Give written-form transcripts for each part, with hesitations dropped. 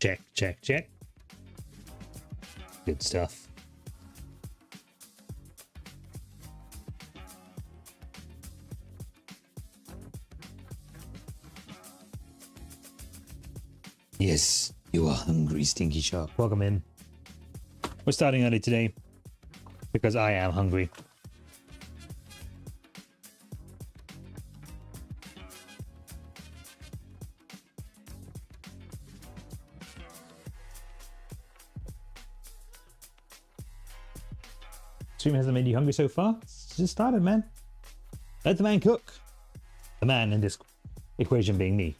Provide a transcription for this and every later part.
Check, check, check. Good stuff. Yes, you are hungry, Stinky Shark. Welcome in. We're starting early today because I am hungry. Stream hasn't made you hungry so far? It's just started, man. Let the man cook. The man in this equation being me.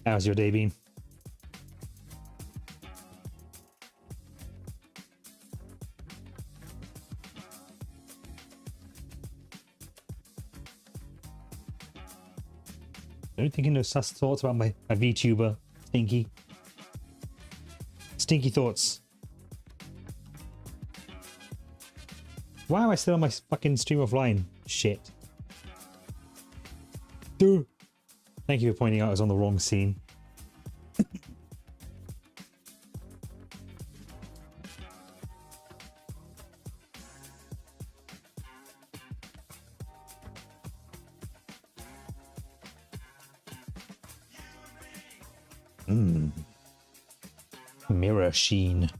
How's your day been? Don't think no sus thoughts about my VTuber, Stinky. Stinky thoughts. Why am I still on my fucking stream offline? Shit. Dude. Thank you for pointing out I was on the wrong scene. Mirror sheen.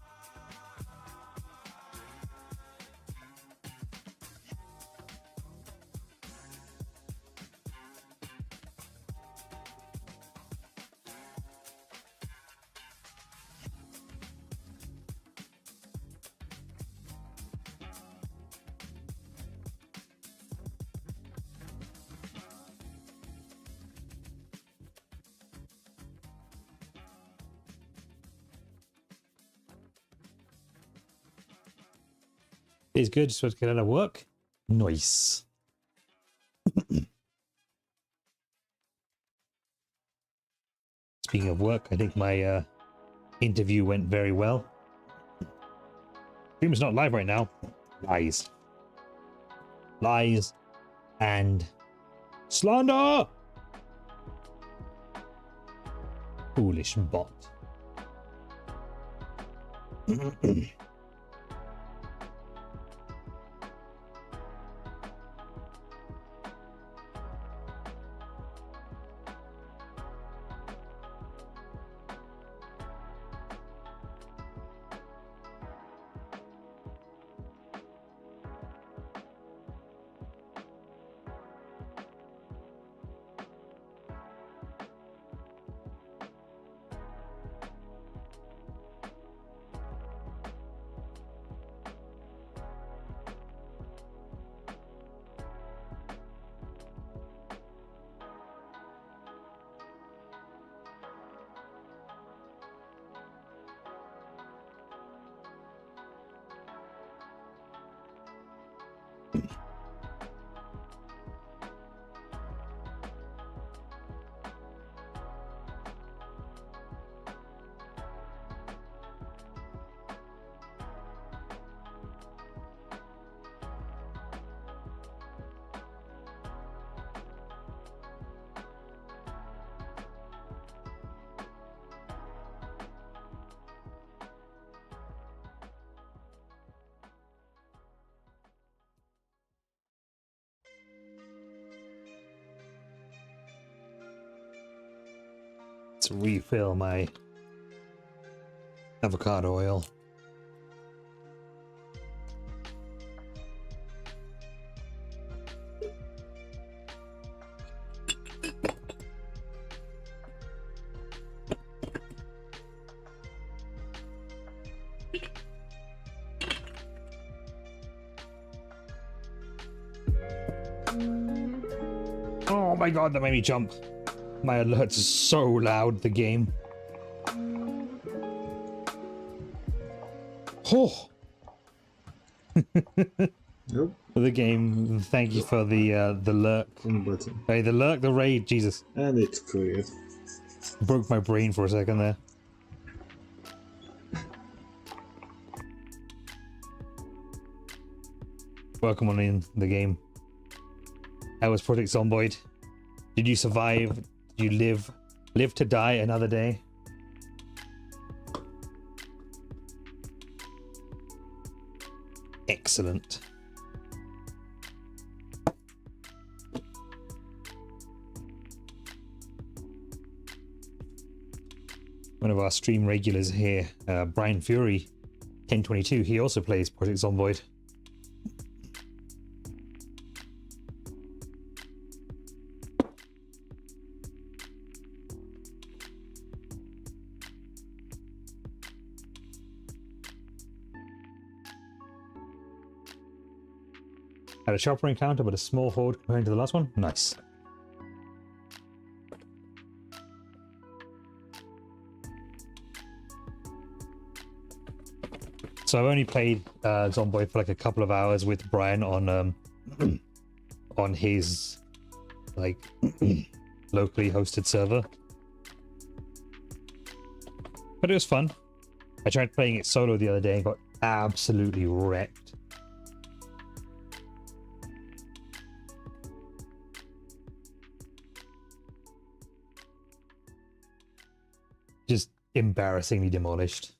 It's good, just to get out of work. Nice. Speaking of work, I think my interview went very well. Stream's not live right now. Lies. Lies and slander. Foolish bot. To refill my avocado oil. Oh my god, that made me jump. My alerts are so loud, the game. Oh. Nope. The game. Thank you for the lurk. Button. Hey, the lurk, the raid, Jesus. And it's clear. Broke my brain for a second there. Welcome on in the game. How was Project Zomboid? Did you survive? Did you live to die another day? Excellent. One of our stream regulars here, Brian Fury, 1022, he also plays Project Zomboid. Had a sharper encounter, but a small horde compared to the last one. Nice. So I've only played Zomboid for like a couple of hours with Brian on on his like locally hosted server, but it was fun. I tried playing it solo the other day and got absolutely wrecked. Just embarrassingly demolished.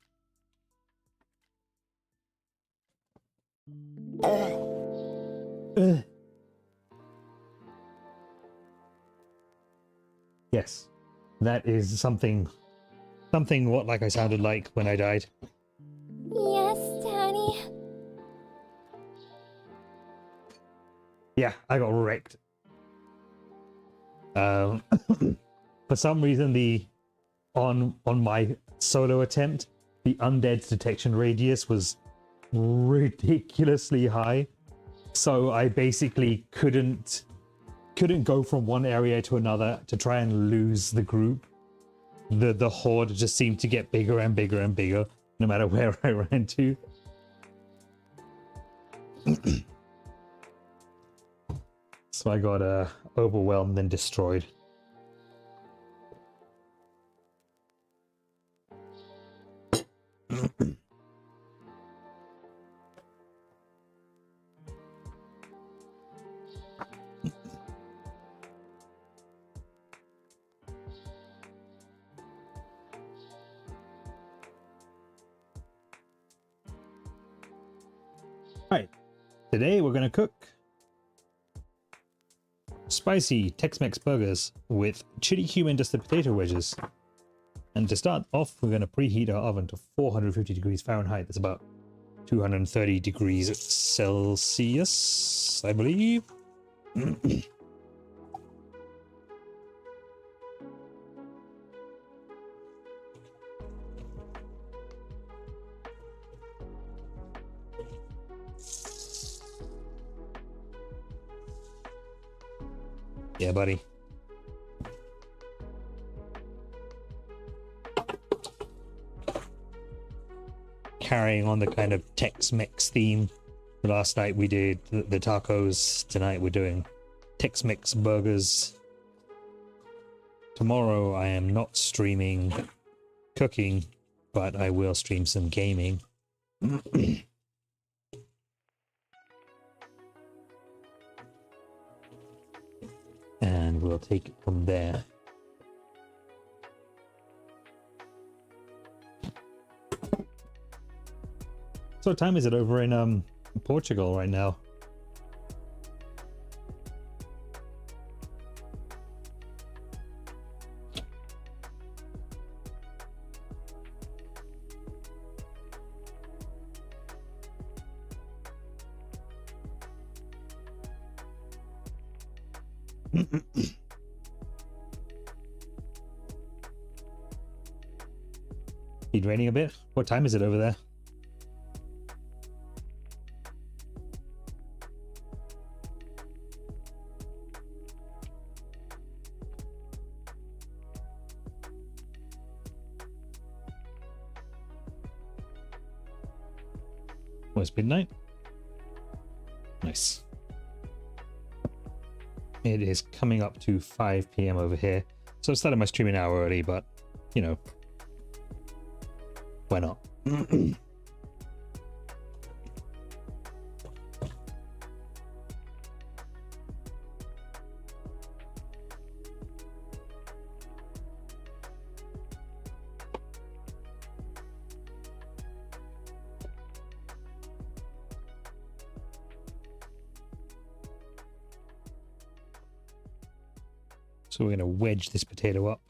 Yes, that is something what like I sounded like when I died. Yes, Daddy. Yeah, I got wrecked. For some reason, on my solo attempt, the undead detection radius was ridiculously high, so I basically couldn't go from one area to another to try and lose the group. The horde just seemed to get bigger and bigger and bigger no matter where I ran to. So I got overwhelmed and destroyed. Alright, today we're gonna cook spicy Tex-Mex burgers with chili cumin dusted potato wedges. And to start off, we're gonna preheat our oven to 450 degrees Fahrenheit. That's about 230 degrees Celsius, I believe. Yeah, buddy. Carrying on the kind of Tex-Mex theme. Last night we did the tacos. Tonight we're doing Tex-Mex burgers. Tomorrow I am not streaming cooking, but I will stream some gaming. And we'll take it from there. So what time is it over in Portugal right now? It's raining a bit. What time is it over there? Oh, it's midnight. Nice. It is coming up to 5 PM over here. So I started my stream an hour early, but you know, why not? So we're going to wedge this potato up.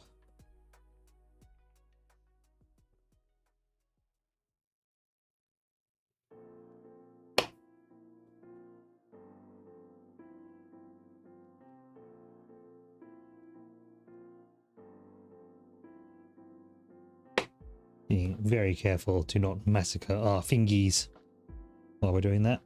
Being very careful to not massacre our fingies while we're doing that.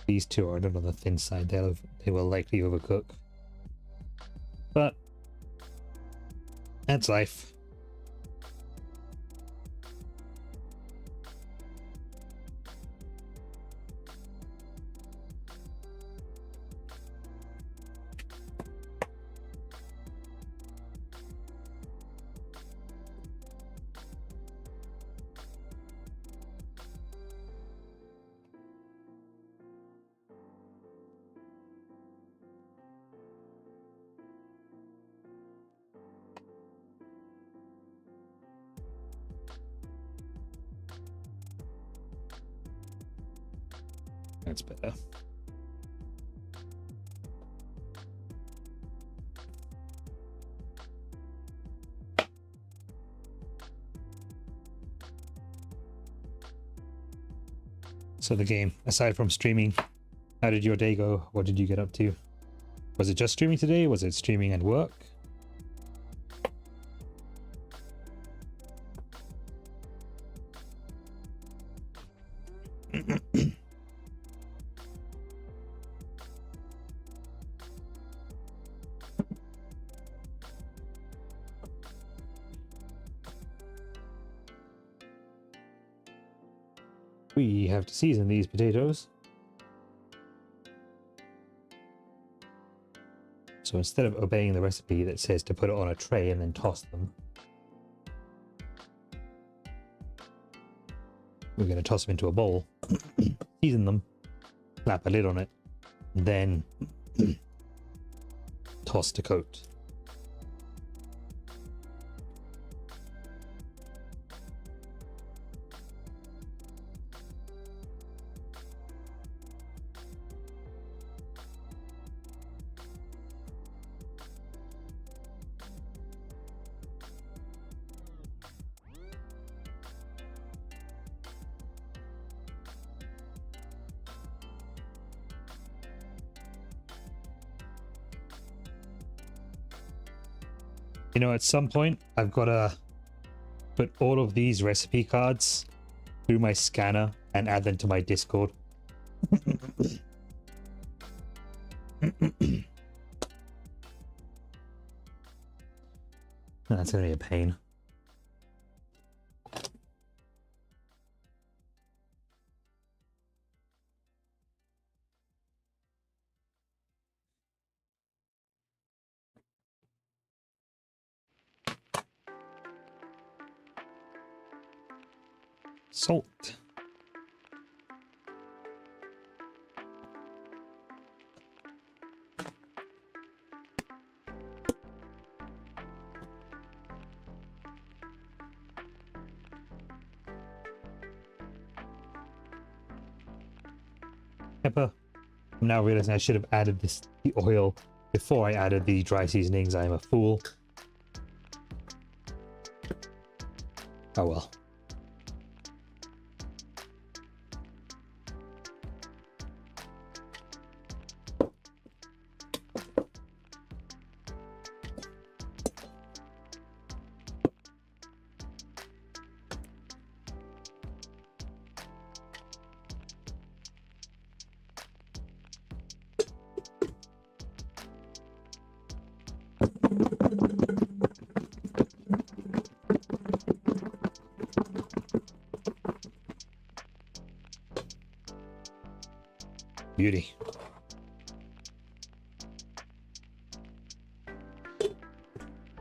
These two are not on the thin side. They will likely overcook. But that's life. That's better. So the game, aside from streaming, how did your day go? What did you get up to? Was it just streaming today? Was it streaming and work? We have to season these potatoes. So instead of obeying the recipe that says to put it on a tray and then toss them, we're going to toss them into a bowl, season them, slap a lid on it, then toss to coat. You know, at some point, I've got to put all of these recipe cards through my scanner and add them to my Discord. That's going to be a pain. Salt. Pepper. I'm now realizing I should have added the oil before I added the dry seasonings. I am a fool. Oh well. Beauty.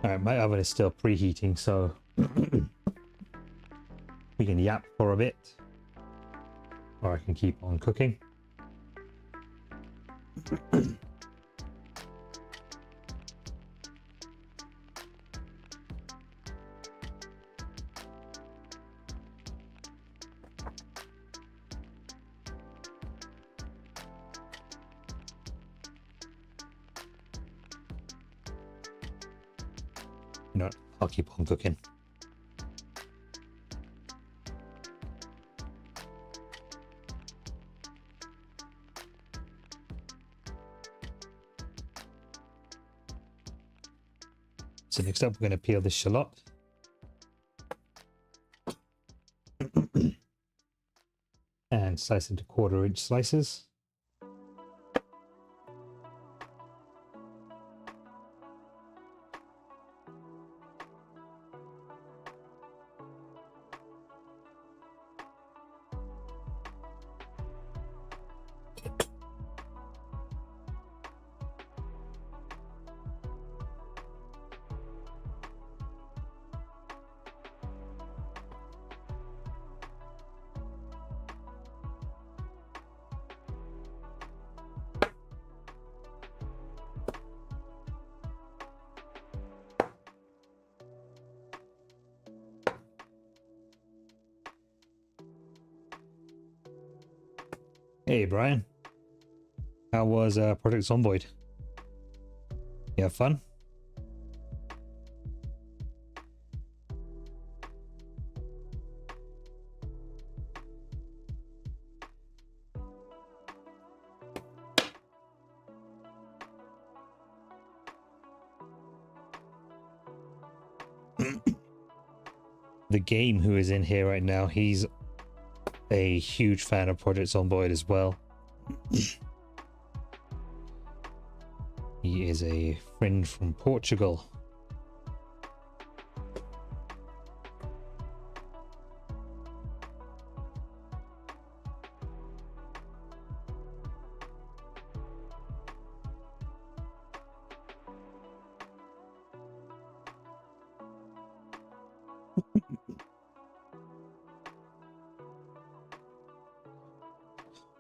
Alright, my oven is still preheating, so we can yap for a bit. Or I can keep on cooking. No, I'll keep on cooking. So next up, we're going to peel this shallot. And slice into 1/4-inch slices. Hey Brian, how was Project Zomboid? You have fun? The game who is in here right now, he's a huge fan of Project Zomboid as well. He is a friend from Portugal.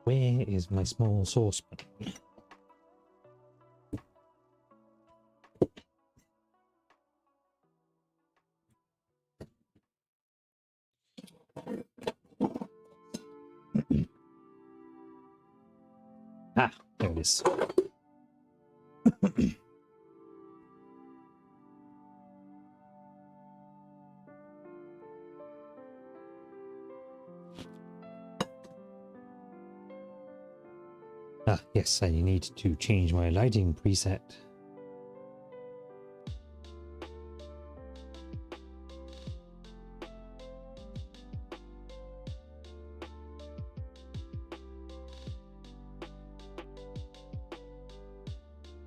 Where is my small saucepan? Ah, there it is. Ah, yes, I need to change my lighting preset.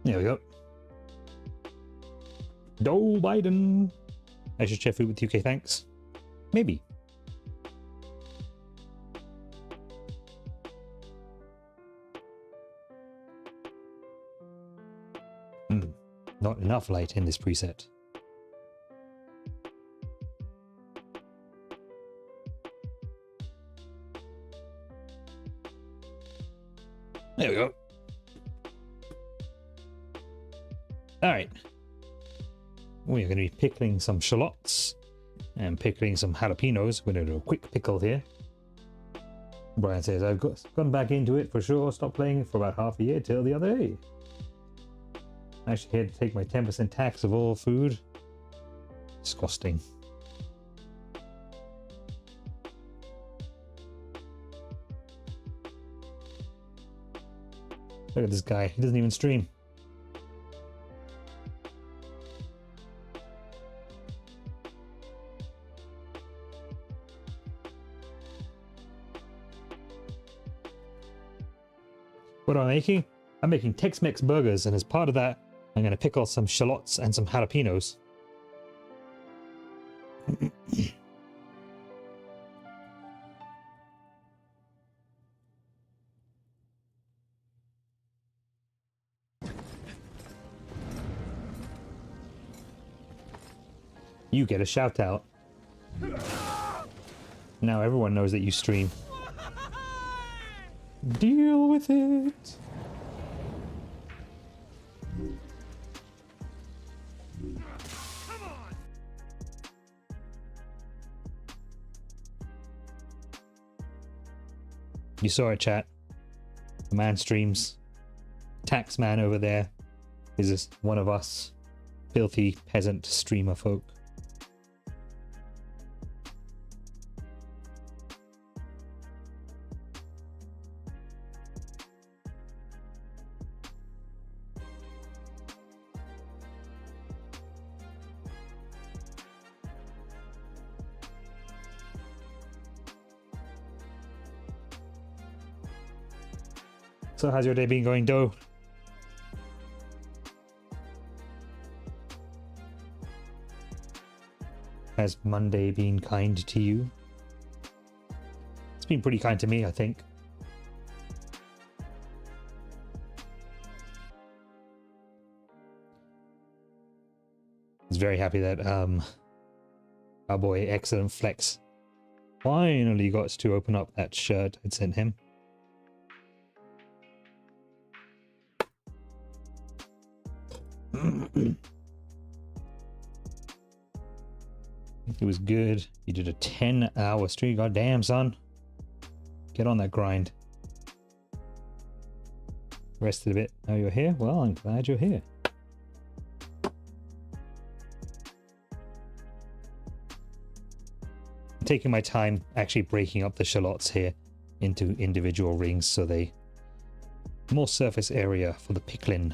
There we go. Joe Biden. I should share food with UK, thanks. Maybe. Not enough light in this preset. There we go. All right. We are going to be pickling some shallots and pickling some jalapenos. We're going to do a quick pickle here. Brian says, I've gone back into it for sure. Stopped playing it for about half a year till the other day. I actually had to take my 10% tax of all food. Disgusting. Look at this guy. He doesn't even stream. What am I making? I'm making Tex-Mex burgers, and as part of that, I'm going to pickle some shallots and some jalapenos. You get a shout out. Now everyone knows that you stream. Deal with it. You saw it, chat. The man streams. Taxman over there is just one of us filthy peasant streamer folk. So how's your day been going, Doe? Has Monday been kind to you? It's been pretty kind to me, I think. I was very happy that our boy Excellent Flex finally got to open up that shirt I'd sent him. It was good. You did a 10-hour stream. God damn, son. Get on that grind. Rested a bit. Oh, you're here? Well, I'm glad you're here. I'm taking my time actually breaking up the shallots here into individual rings so they more surface area for the pickling.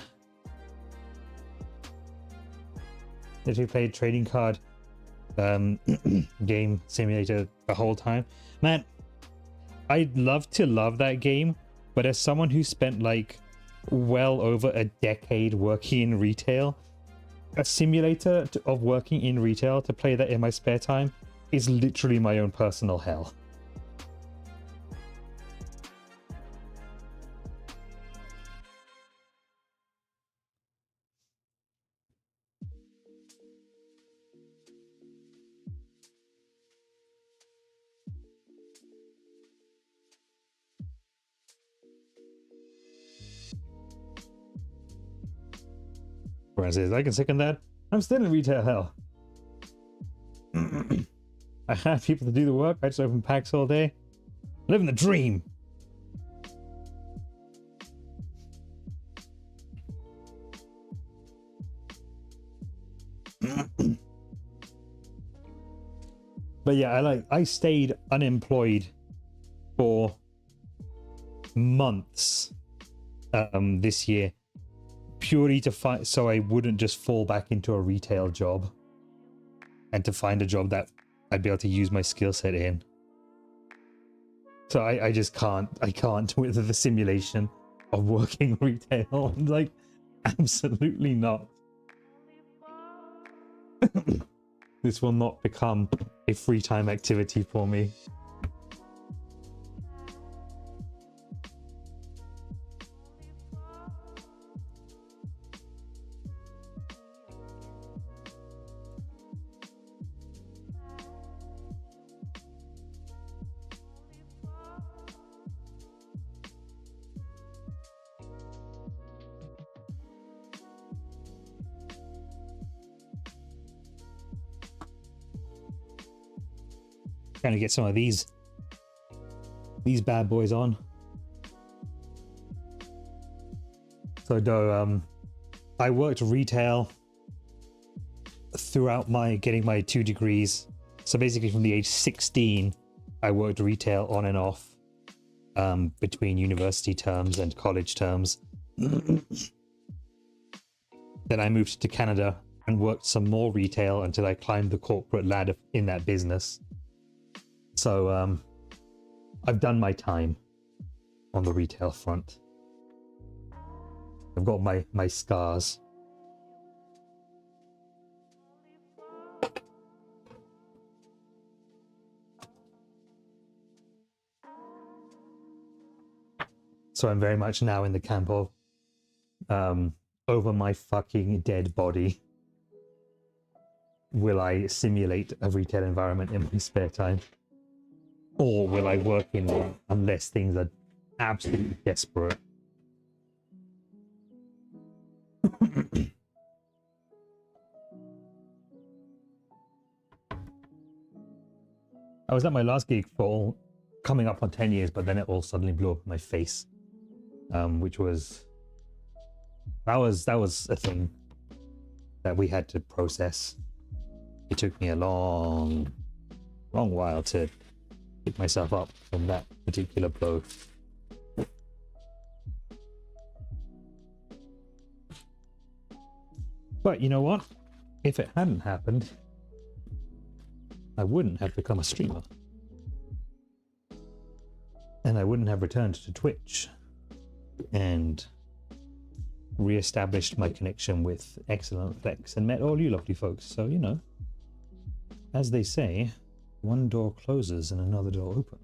Did we play trading card game simulator the whole time? Man, I'd love to love that game, but as someone who spent like well over a decade working in retail, a simulator of working in retail to play that in my spare time is literally my own personal hell. Says, I can second that. I'm still in retail hell. I have people to do the work. I just open packs all day. Living the dream. But yeah, I stayed unemployed for months this year. Purely to find, so I wouldn't just fall back into a retail job, and to find a job that I'd be able to use my skill set in. So I just can't. I can't with the simulation of working retail. Like, absolutely not. This will not become a free time activity for me. Trying to get some of these bad boys on. So though I worked retail throughout my getting my 2 degrees. So basically from the age 16 I worked retail on and off between university terms and college terms. Then I moved to Canada and worked some more retail until I climbed the corporate ladder in that business. So I've done my time on the retail front. I've got my scars. So I'm very much now in the camp of over my fucking dead body. will I simulate a retail environment in my spare time? Or will I work in one unless things are absolutely desperate? I was at my last gig for coming up on 10 years, but then it all suddenly blew up in my face. Which was that was a thing that we had to process. It took me a long while to pick myself up from that particular blow. But you know what? If it hadn't happened, I wouldn't have become a streamer. And I wouldn't have returned to Twitch and re-established my connection with Excellent Flex and met all you lovely folks. So, you know, as they say, one door closes and another door opens.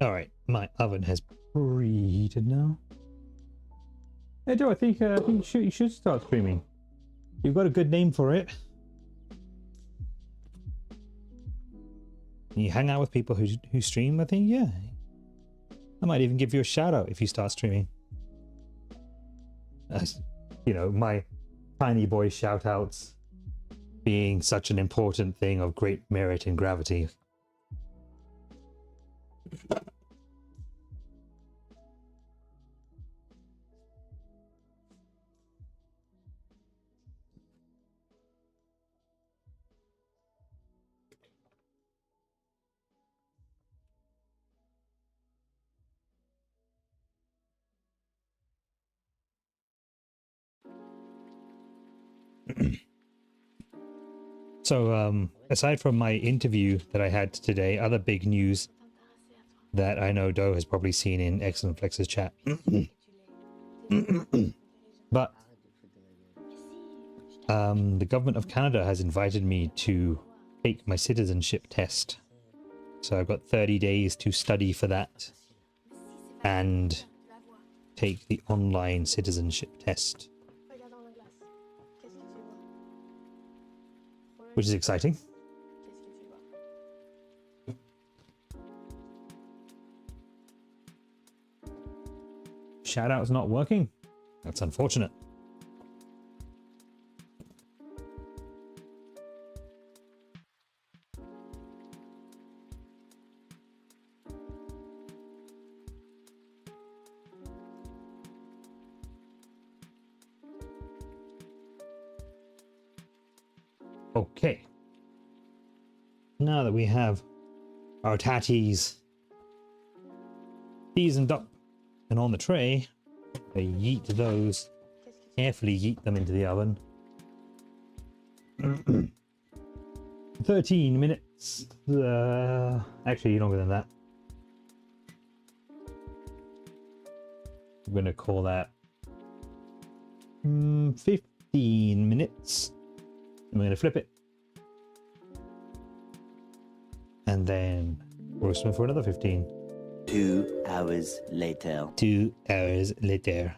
All right, my oven has preheated now. Hey Joe, I think you should start streaming. You've got a good name for it. You hang out with people who stream, I think, yeah. I might even give you a shout out if you start streaming. You know, my tiny boy shout outs being such an important thing of great merit and gravity. So, aside from my interview that I had today, other big news that I know Doe has probably seen in Excellent Flex's chat. But the government of Canada has invited me to take my citizenship test. So I've got 30 days to study for that and take the online citizenship test, which is exciting. Shout-out's not working. That's unfortunate. Okay. Now that we have our tatties seasoned up and on the tray, I yeet those, carefully yeet them into the oven. 13 minutes. Actually, longer than that. I'm going to call that 15 minutes. I'm going to flip it. And then roast them for another 15. 2 hours later. 2 hours later.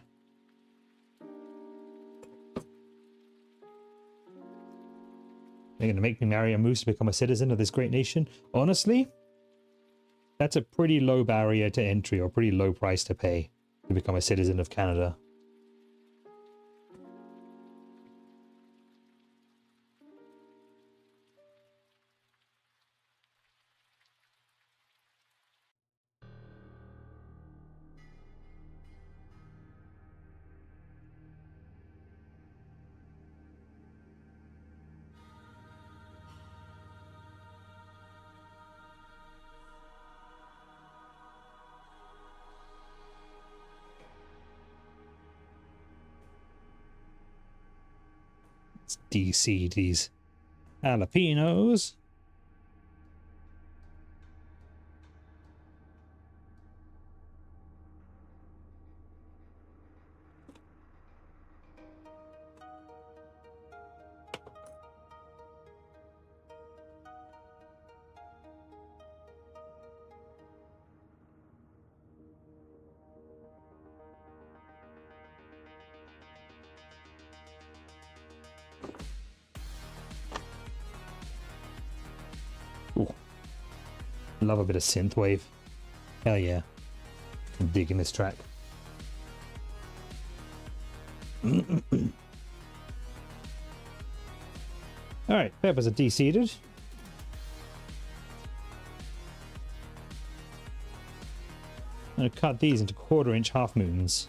They're going to make me marry a moose to become a citizen of this great nation. Honestly, that's a pretty low barrier to entry or pretty low price to pay to become a citizen of Canada. Let's de-seed these jalapenos. Ooh. Love a bit of synthwave. Hell yeah. I'm digging this track. Alright, peppers are de-seeded. I'm going to cut these into 1/4 inch half moons.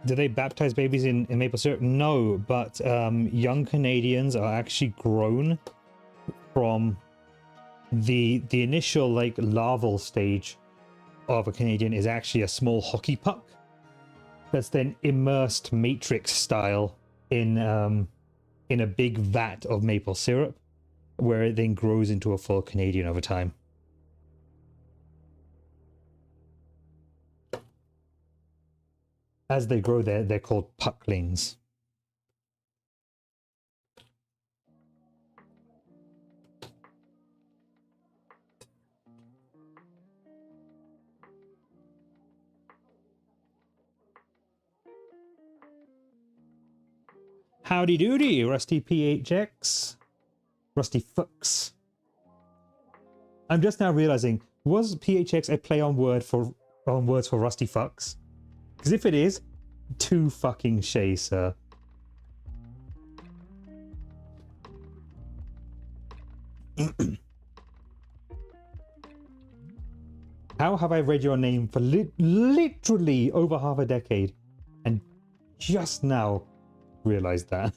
Do they baptize babies in maple syrup? No, but young Canadians are actually grown from the initial like larval stage of a Canadian is actually a small hockey puck that's then immersed matrix style in a big vat of maple syrup, where it then grows into a full Canadian over time. As they grow, they're called pucklings. Howdy doody, Rusty PHX. Rusty Fucks. I'm just now realizing, was PHX a play on words for Rusty Fucks? Because if it is, too fucking shay, sir. How have I read your name for literally over half a decade and just now realized that?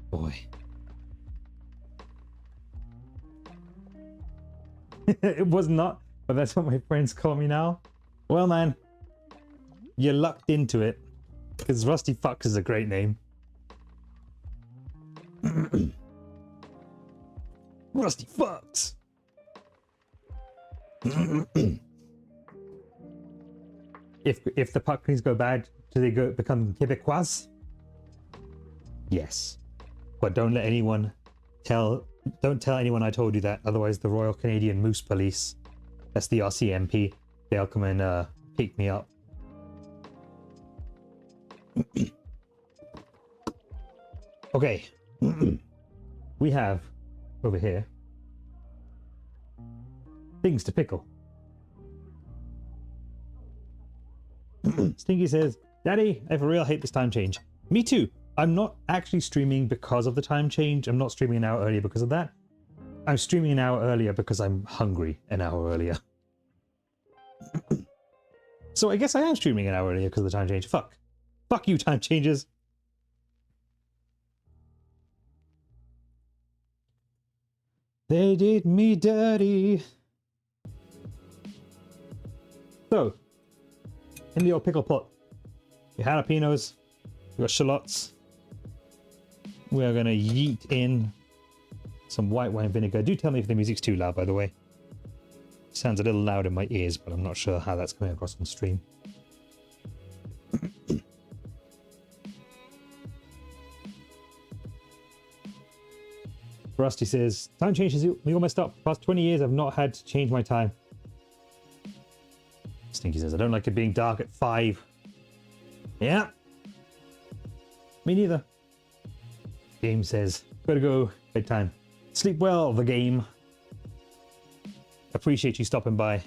Boy. It was not, but that's what my friends call me now. Well, man, you lucked into it, because Rusty Fucks is a great name. Rusty Fucks. If the pucklings go bad, do they become Quebecois? Yes, but don't let anyone don't tell anyone I told you that, otherwise the Royal Canadian Moose Police, that's the RCMP, they'll come and pick me up. Okay. We have over here things to pickle. Stinky says, Daddy, I for real hate this time change. Me too. I'm not actually streaming because of the time change. I'm not streaming an hour earlier because of that. I'm streaming an hour earlier because I'm hungry an hour earlier. So I guess I am streaming an hour earlier because of the time change. Fuck. Fuck you, time changes. They did me dirty. So, in the old pickle pot, your jalapenos, your shallots. We are going to yeet in some white wine vinegar. Do tell me if the music's too loud, by the way. It sounds a little loud in my ears, but I'm not sure how that's coming across on stream. Rusty says, time changes, we all messed up. Past 20 years, I've not had to change my time. Stinky says, I don't like it being dark at 5. Yeah. Me neither. Game says, gotta go, bedtime. Sleep well, the game. Appreciate you stopping by.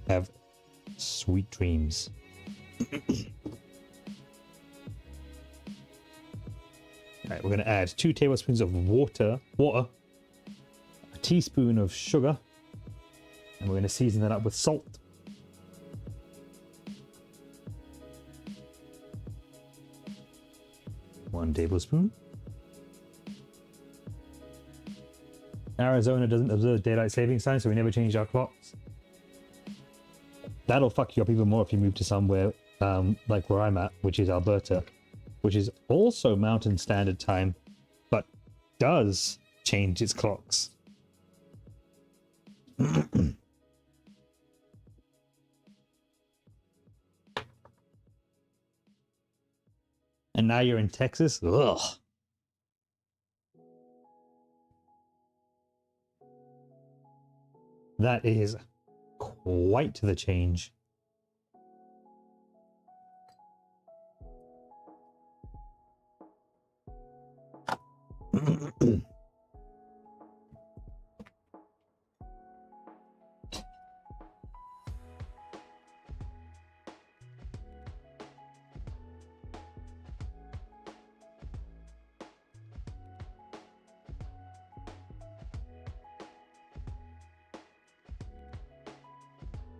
Have sweet dreams. Alright, we're gonna add 2 tablespoons of water, a teaspoon of sugar, and we're gonna season that up with salt. 1 tablespoon. Arizona doesn't observe daylight savings time, so we never changed our clocks. That'll fuck you up even more if you move to somewhere like where I'm at, which is Alberta, which is also Mountain Standard Time, but does change its clocks. And now you're in Texas? Ugh. That is quite the change.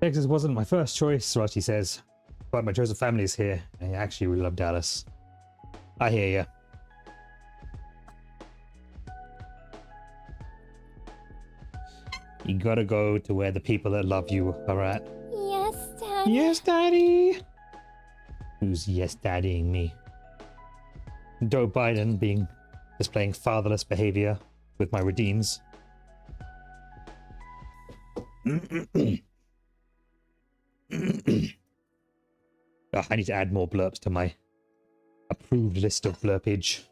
Texas wasn't my first choice, Rachi says, but my chosen family is here. I actually really love Dallas. I hear ya. You gotta go to where the people that love you are at. Yes, Daddy. Yes, Daddy! Who's yes daddying me? Joe Biden displaying fatherless behavior with my redeems. Oh, I need to add more blurbs to my approved list of blurpage.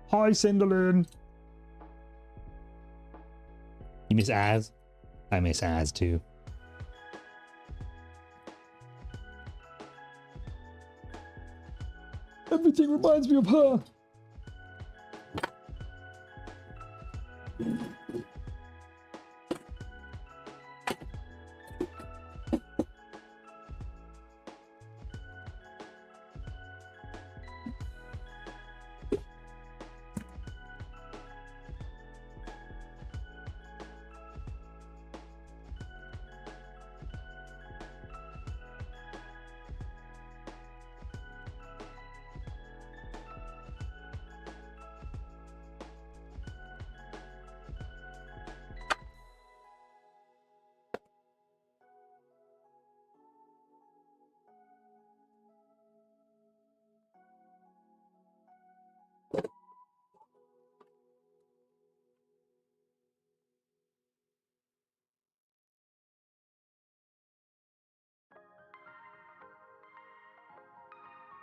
Hi, Cinderlin. You miss Az? I miss Az too. Everything reminds me of her.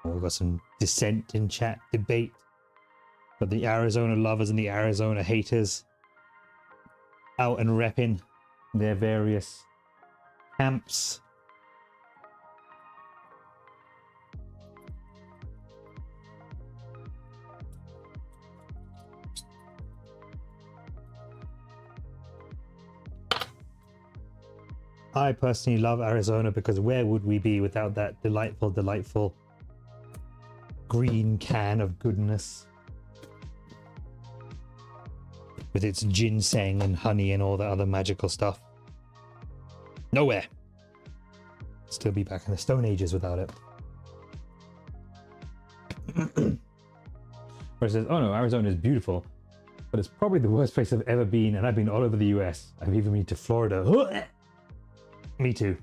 Oh, we've got some dissent in chat, debate. Got the Arizona lovers and the Arizona haters out and repping their various camps. I personally love Arizona because where would we be without that delightful, delightful green can of goodness with its ginseng and honey and all the other magical stuff. Nowhere. Still be back in the Stone Ages without it. Where it says, oh no, Arizona is beautiful, but it's probably the worst place I've ever been, and I've been all over the US. I've even been to Florida. Me too.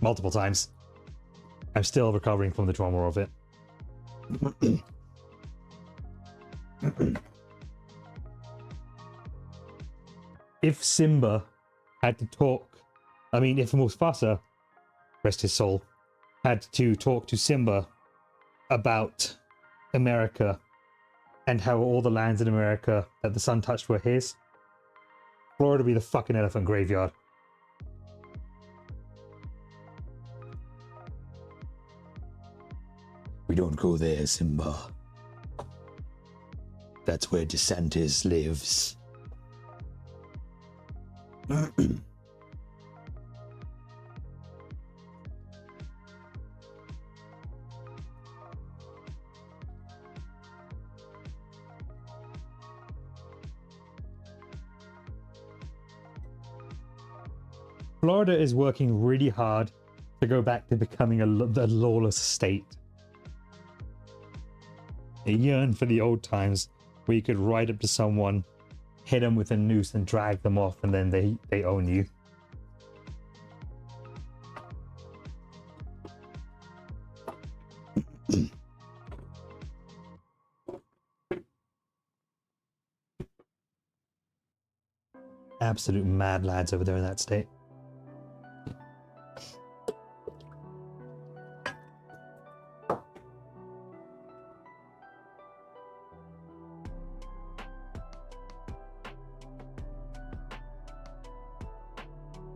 Multiple times. I'm still recovering from the trauma of it. If Simba had to talk, I mean, if Mufasa, rest his soul, had to talk to Simba about America and how all the lands in America that the sun touched were his, Florida would be the fucking elephant graveyard. We don't go there, Simba. That's where DeSantis lives. Florida is working really hard to go back to becoming a lawless state. They yearn for the old times where you could ride up to someone, hit them with a noose and drag them off, and then they own you. Absolute mad lads over there in that state.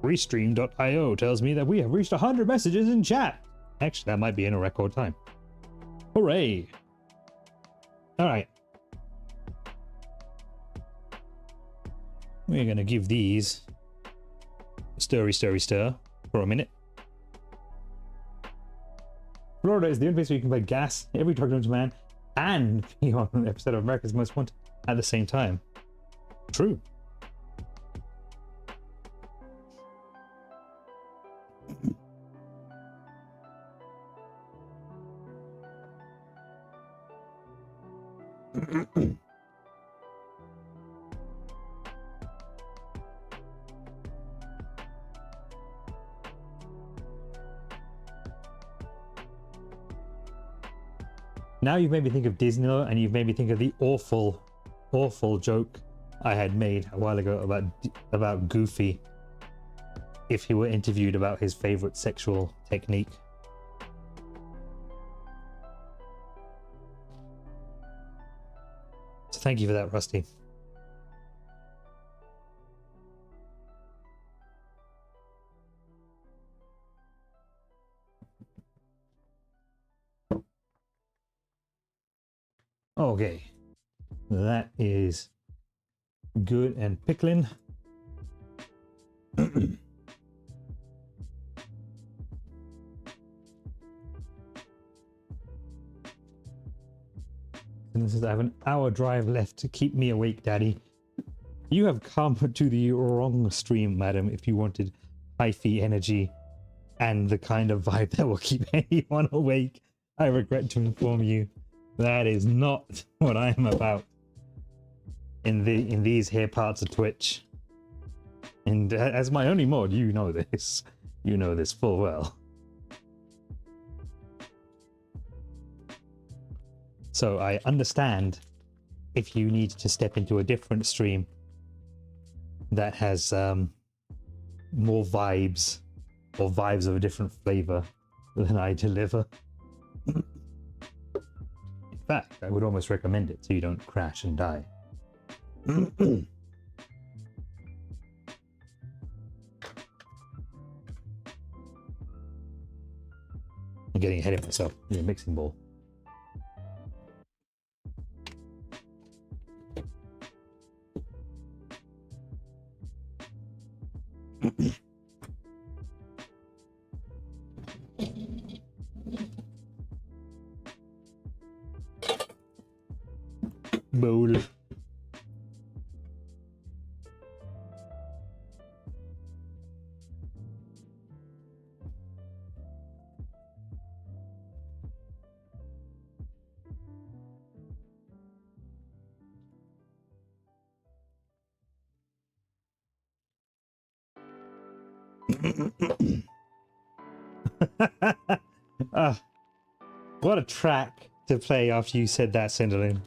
Restream.io tells me that we have reached 100 messages in chat. Actually, that might be in a record time. Hooray! Alright. We're gonna give these a stir for a minute. Florida is the only place where you can buy gas, every truck known to man, and be on an episode of America's Most Wanted at the same time. True. Now you've made me think of Disneyland, and you've made me think of the awful joke I had made a while ago about Goofy if he were interviewed about his favorite sexual technique. So thank you for that, Rusty. Okay, that is good and pickling. And this is, I have an hour drive left to keep me awake, Daddy. You have come to the wrong stream, madam, if you wanted hyphy energy and the kind of vibe that will keep anyone awake. I regret to inform you. That is not what I am about in these here parts of Twitch. And as my only mod, you know this. You know this full well. So I understand if you need to step into a different stream that has more vibes or vibes of a different flavor than I deliver. In fact, I would almost recommend it so you don't crash and die. I'm getting ahead of myself in a mixing bowl. Bowl. What a track to play after you said that, Cinderlin.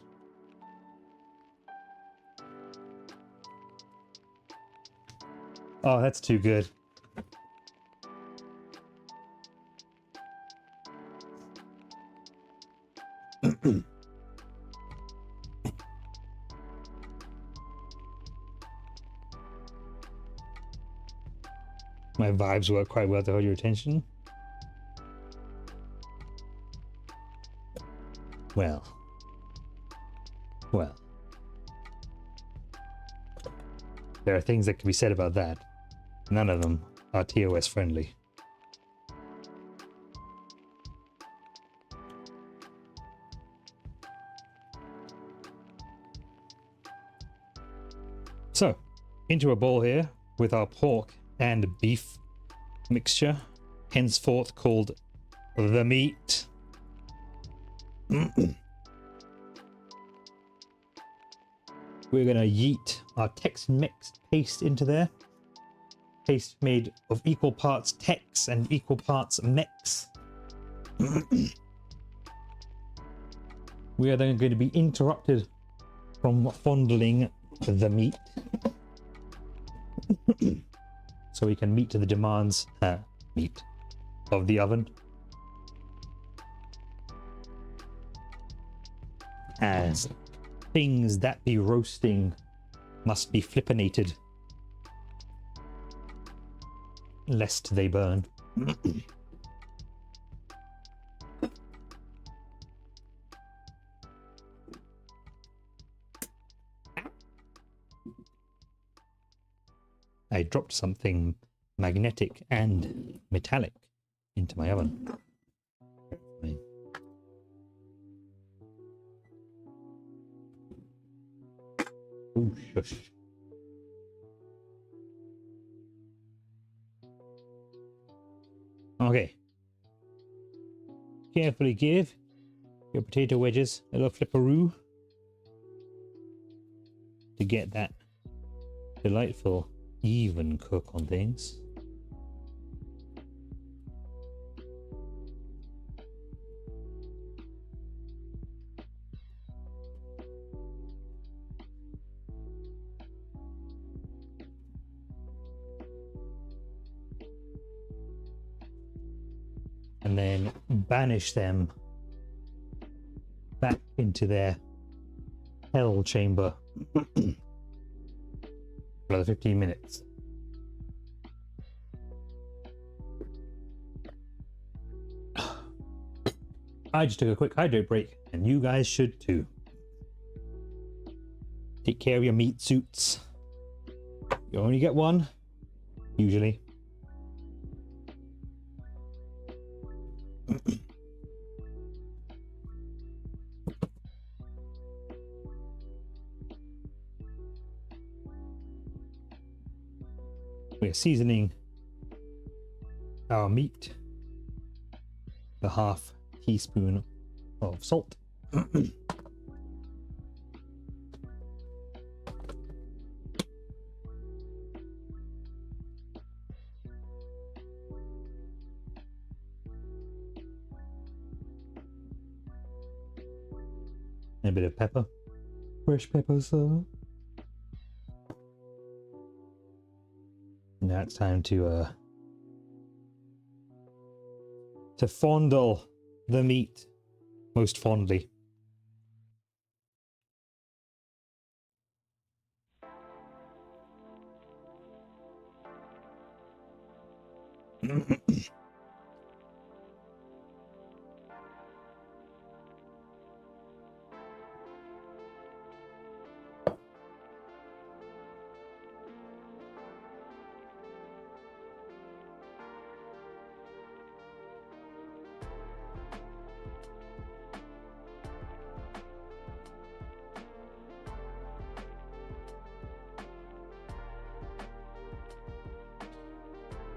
Oh, that's too good. My vibes work quite well to hold your attention. Well. There are things that can be said about that. None of them are TOS friendly. So, into a bowl here with our pork and beef mixture. henceforth called the meat. We're gonna yeet our Tex-Mex paste into there. Paste made of equal parts Tex and equal parts Mex. We are then going to be interrupted from fondling the meat. So we can meet the demands of the oven. As things that be roasting must be flippinated, lest they burn. I dropped something magnetic and metallic into my oven. Oh, shush. Okay. Carefully give your potato wedges a little flipperoo to get that delightful even cook on things. And then banish them back into their hell chamber for another 15 minutes. I just took a quick hydrate break, and you guys should too. Take care of your meat suits. You only get one, usually. We're seasoning our meat, the half teaspoon of salt. And a bit of pepper. Fresh pepper, sir. Now it's time to fondle the meat most fondly.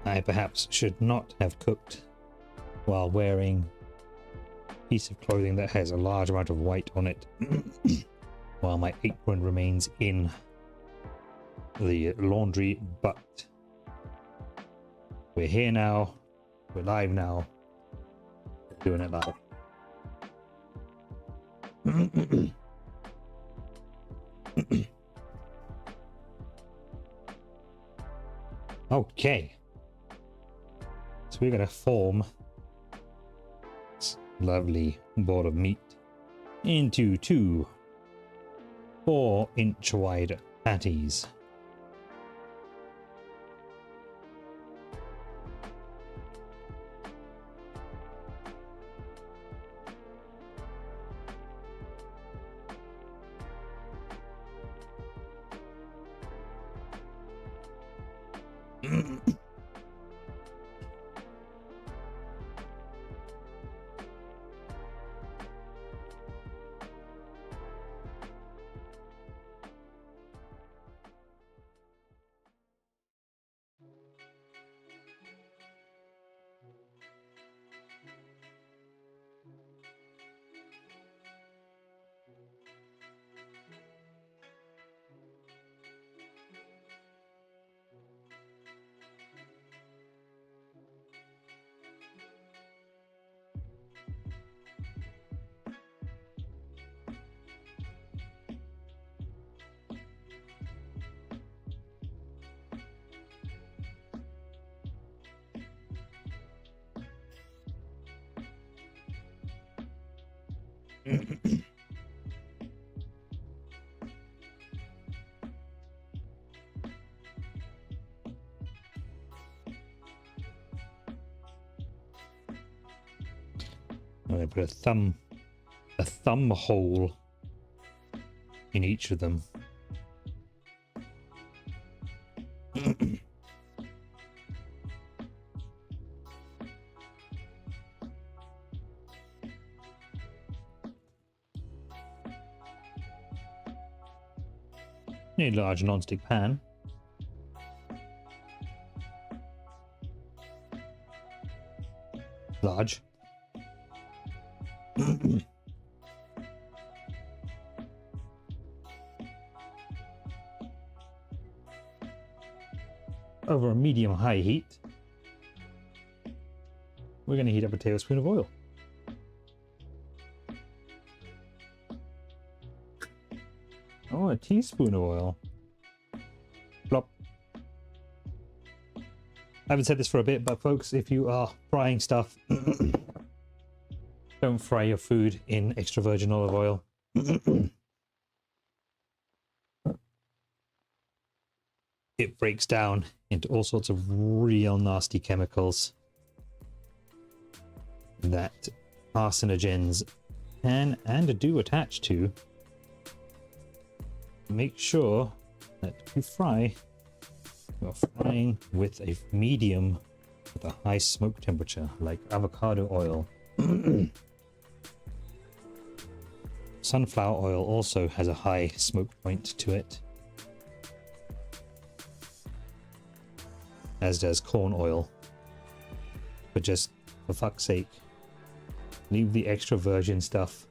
I perhaps should not have cooked while wearing a piece of clothing that has a large amount of white on it while my apron remains in the laundry, but we're here now, we're live now, doing it live. Okay. So we're going to form this lovely ball of meat into two 4-inch wide patties. I'm going to put a thumb hole in each of them. Need a large non-stick pan. Large. Over a medium-high heat, we're going to heat up a tablespoon of oil. Oh, a teaspoon of oil. Plop. I haven't said this for a bit, but folks, if you are frying stuff, don't fry your food in extra virgin olive oil. It breaks down into all sorts of real nasty chemicals that carcinogens can and do attach to. Make sure that you fry, you're frying with a medium with a high smoke temperature, like avocado oil. Sunflower oil also has a high smoke point to it, as does corn oil. But just for fuck's sake, leave the extra virgin stuff,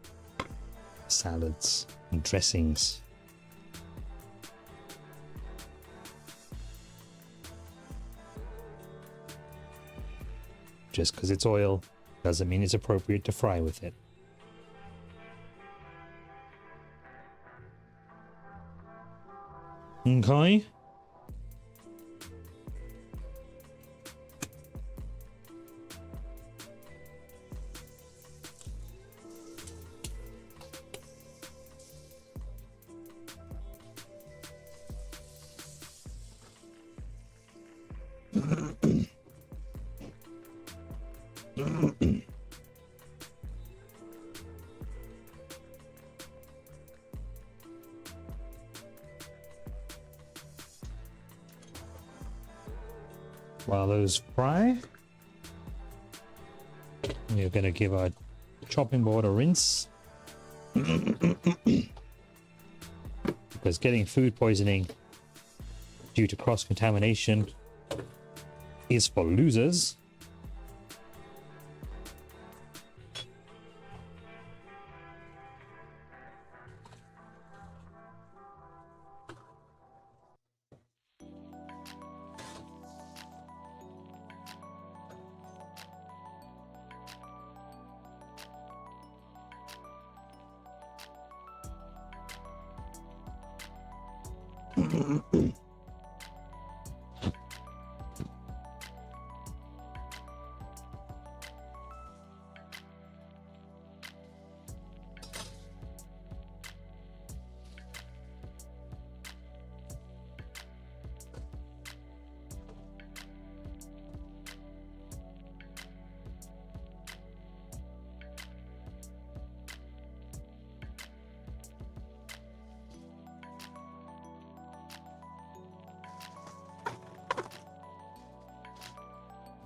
salads and dressings. Just because it's oil doesn't mean it's appropriate to fry with it. Okay. While those fry, we're going to give our chopping board a rinse. Because getting food poisoning due to cross-contamination is for losers.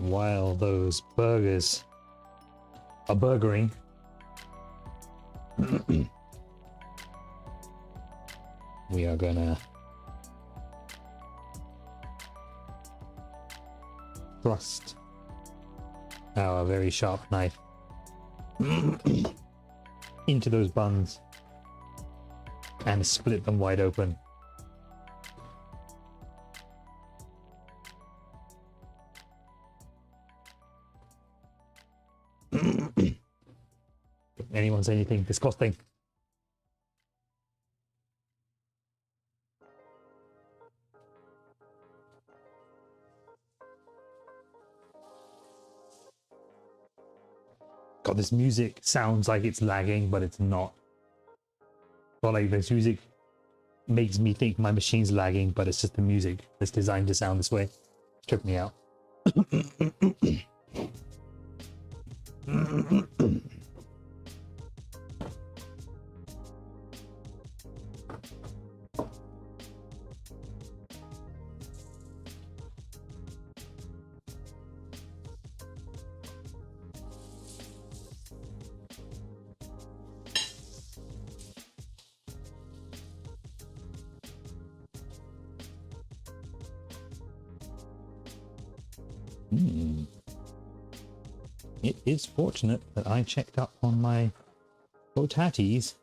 While those burgers are burgering, we are gonna thrust our very sharp knife into those buns and split them wide open. Anyone say anything disgusting? God, this music sounds like it's lagging, but it's not. But like this music makes me think my machine's lagging, but it's just the music that's designed to sound this way. Trip me out. It is fortunate that I checked up on my potatis.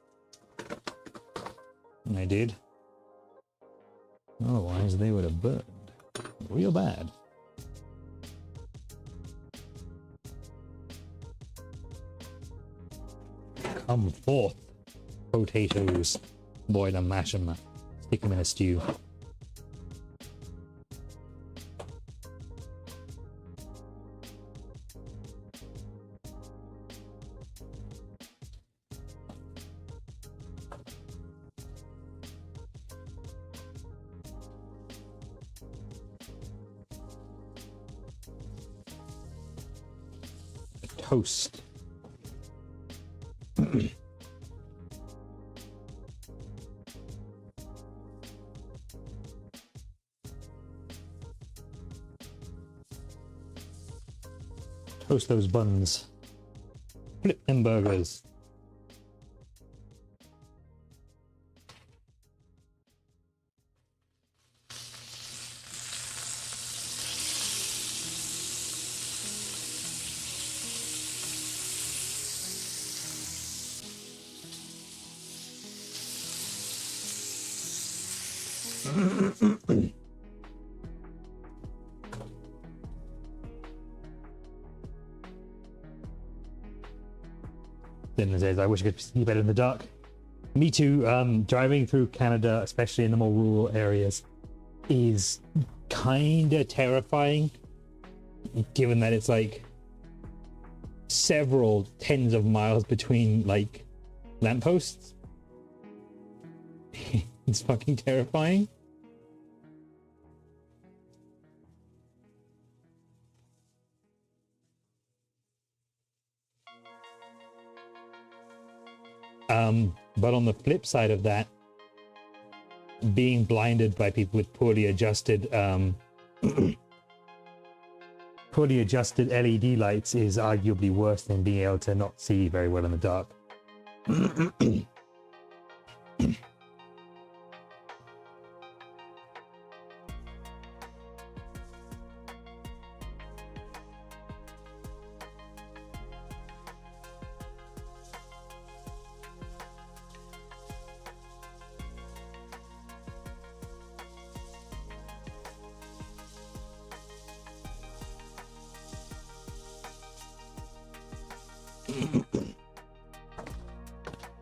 And I did. Otherwise, they would have burned real bad. Come forth, potatoes. Boil them, mash them, stick them in a stew. Toast. Toast those buns. Flip them burgers. Then says, I wish I could see better in the dark. Me too. Driving through Canada, especially in the more rural areas, is kind of terrifying, given that it's like several tens of miles between like lampposts. It's fucking terrifying. But on the flip side of that, being blinded by people with poorly adjusted LED lights is arguably worse than being able to not see very well in the dark.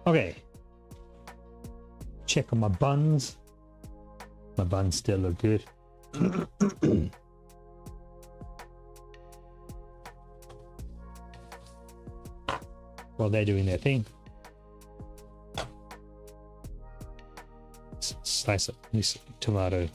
Okay. Check on my buns. My buns still look good. While they're doing their thing. Slice up this tomato.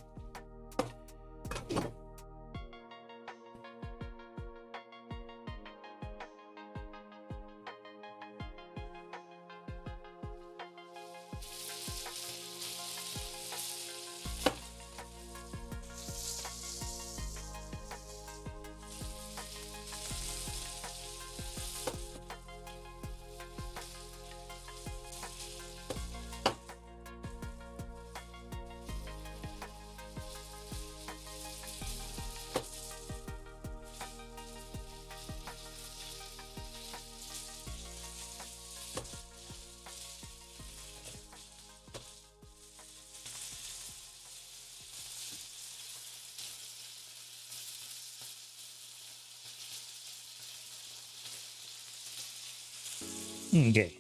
Okay.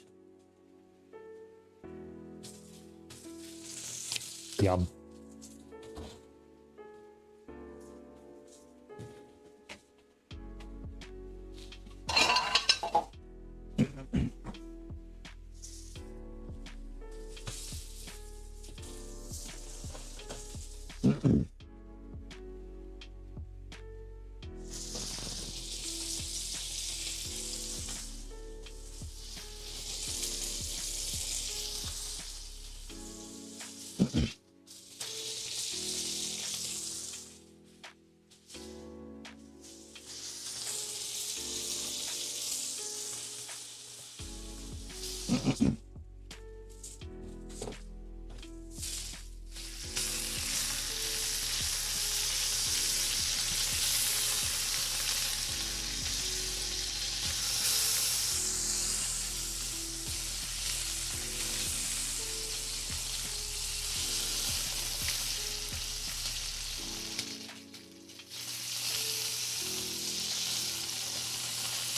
Yum.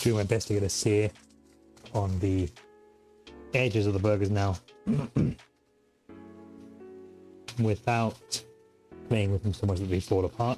Doing my best to get a sear on the edges of the burgers now without playing with them so much that they fall apart.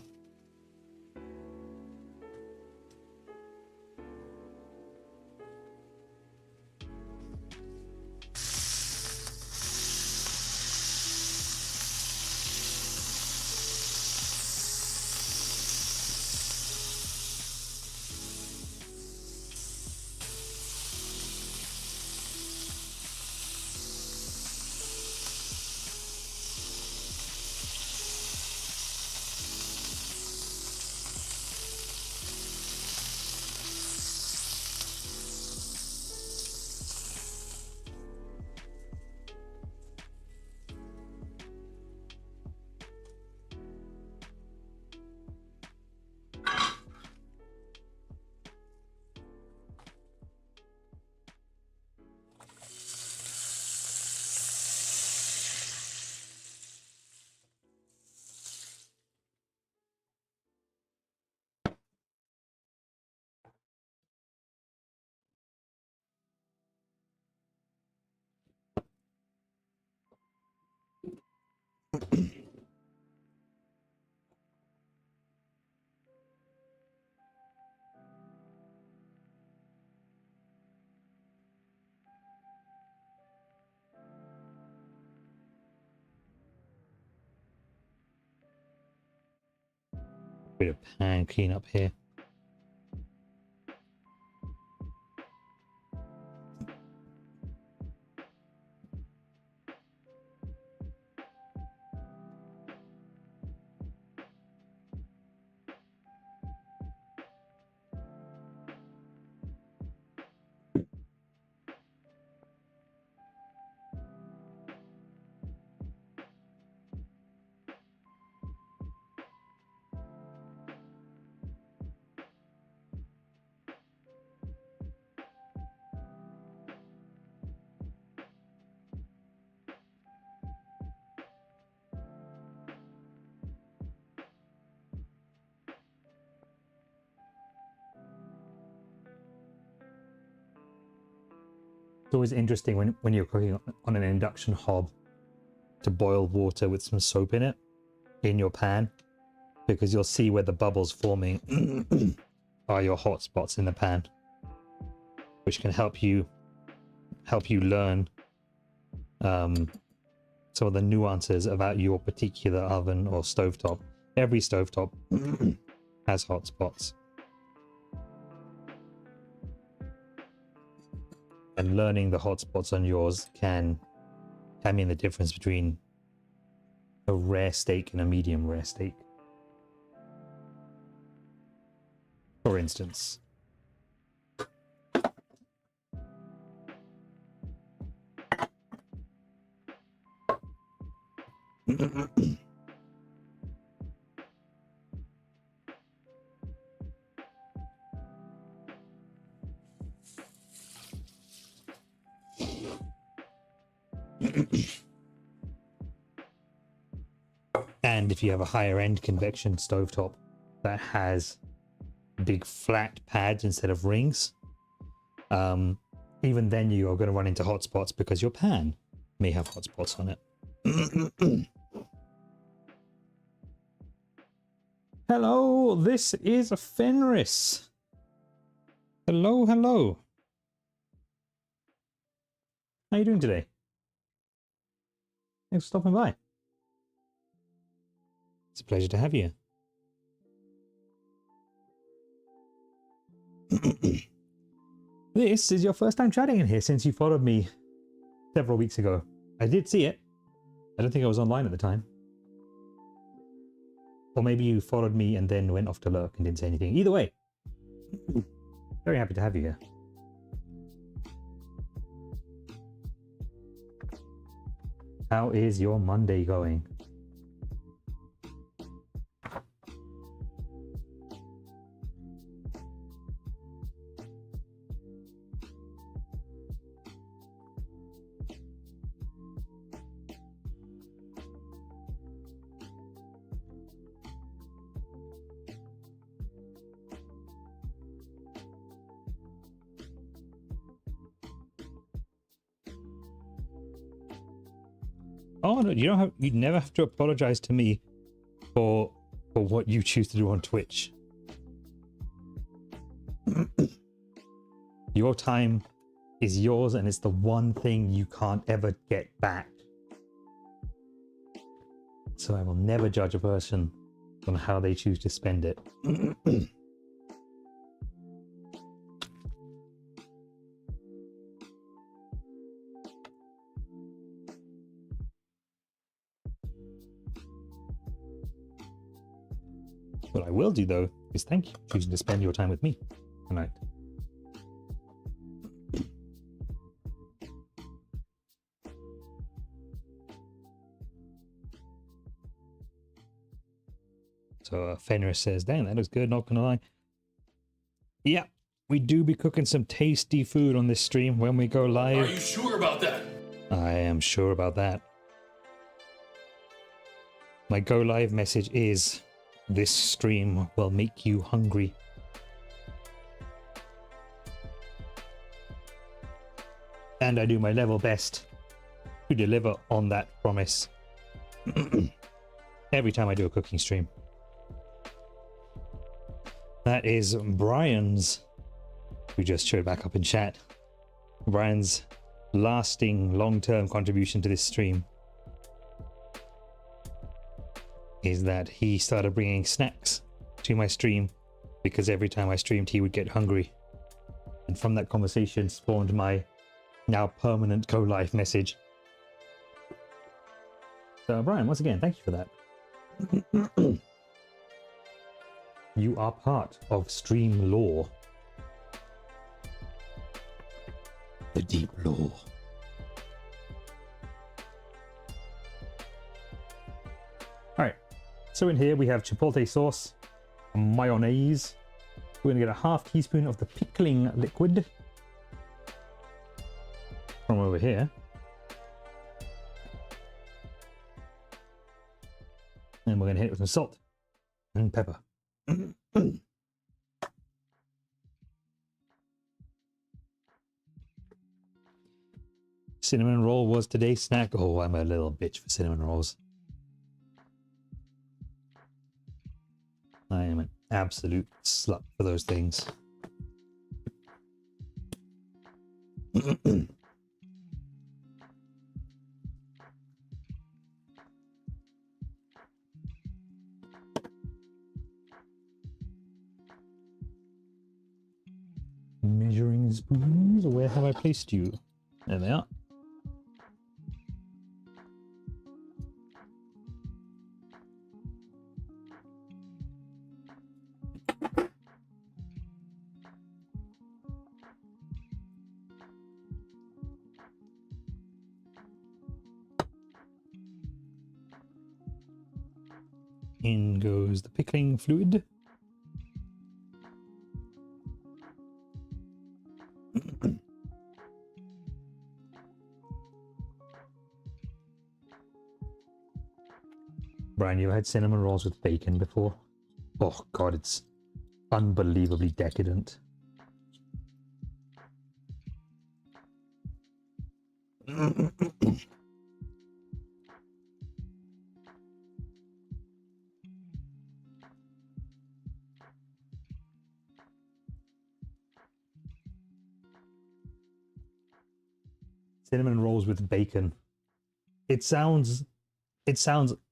Bit of pan cleanup here. It's always interesting when you're cooking on an induction hob to boil water with some soap in it in your pan, because you'll see where the bubbles forming are your hot spots in the pan, which can help you learn some of the nuances about your particular oven or stovetop. Every stovetop has hot spots. And learning the hotspots on yours can mean the difference between a rare steak and a medium rare steak. For instance. And if you have a higher end convection stovetop that has big flat pads instead of rings, even then you are going to run into hotspots because your pan may have hotspots on it. Hello, this is Fenris. Hello, hello. How are you doing today? Thanks for stopping by. It's a pleasure to have you. This is your first time chatting in here since you followed me several weeks ago. I did see it. I don't think I was online at the time. Or maybe you followed me and then went off to lurk and didn't say anything. Either way, very happy to have you here. How is your Monday going? Oh no, you never have to apologize to me for what you choose to do on Twitch. Your time is yours and it's the one thing you can't ever get back. So I will never judge a person on how they choose to spend it. What I will do though is thank you for choosing to spend your time with me tonight. So Fenris says, "Dang, that looks good, not gonna lie." Yeah, we do be cooking some tasty food on this stream when we go live. Are you sure about that? I am sure about that. My go live message is, this stream will make you hungry. And I do my level best to deliver on that promise every time I do a cooking stream. That is Brian's, who just showed back up in chat. Brian's lasting long-term contribution to this stream is that he started bringing snacks to my stream because every time I streamed he would get hungry. And from that conversation spawned my now permanent go live message. So Brian, once again, thank you for that. You are part of stream lore. The deep lore. Alright, so in here we have chipotle sauce, mayonnaise. We're going to get a ½ teaspoon of the pickling liquid from over here. And we're going to hit it with some salt and pepper. Cinnamon roll was today's snack. Oh, I'm a little bitch for cinnamon rolls. I am an absolute slut for those things. Measuring spoons, where have I placed you? There they are. In goes the pickling fluid. Brian, you've had cinnamon rolls with bacon before? Oh god, it's unbelievably decadent. Cinnamon rolls with bacon. It sounds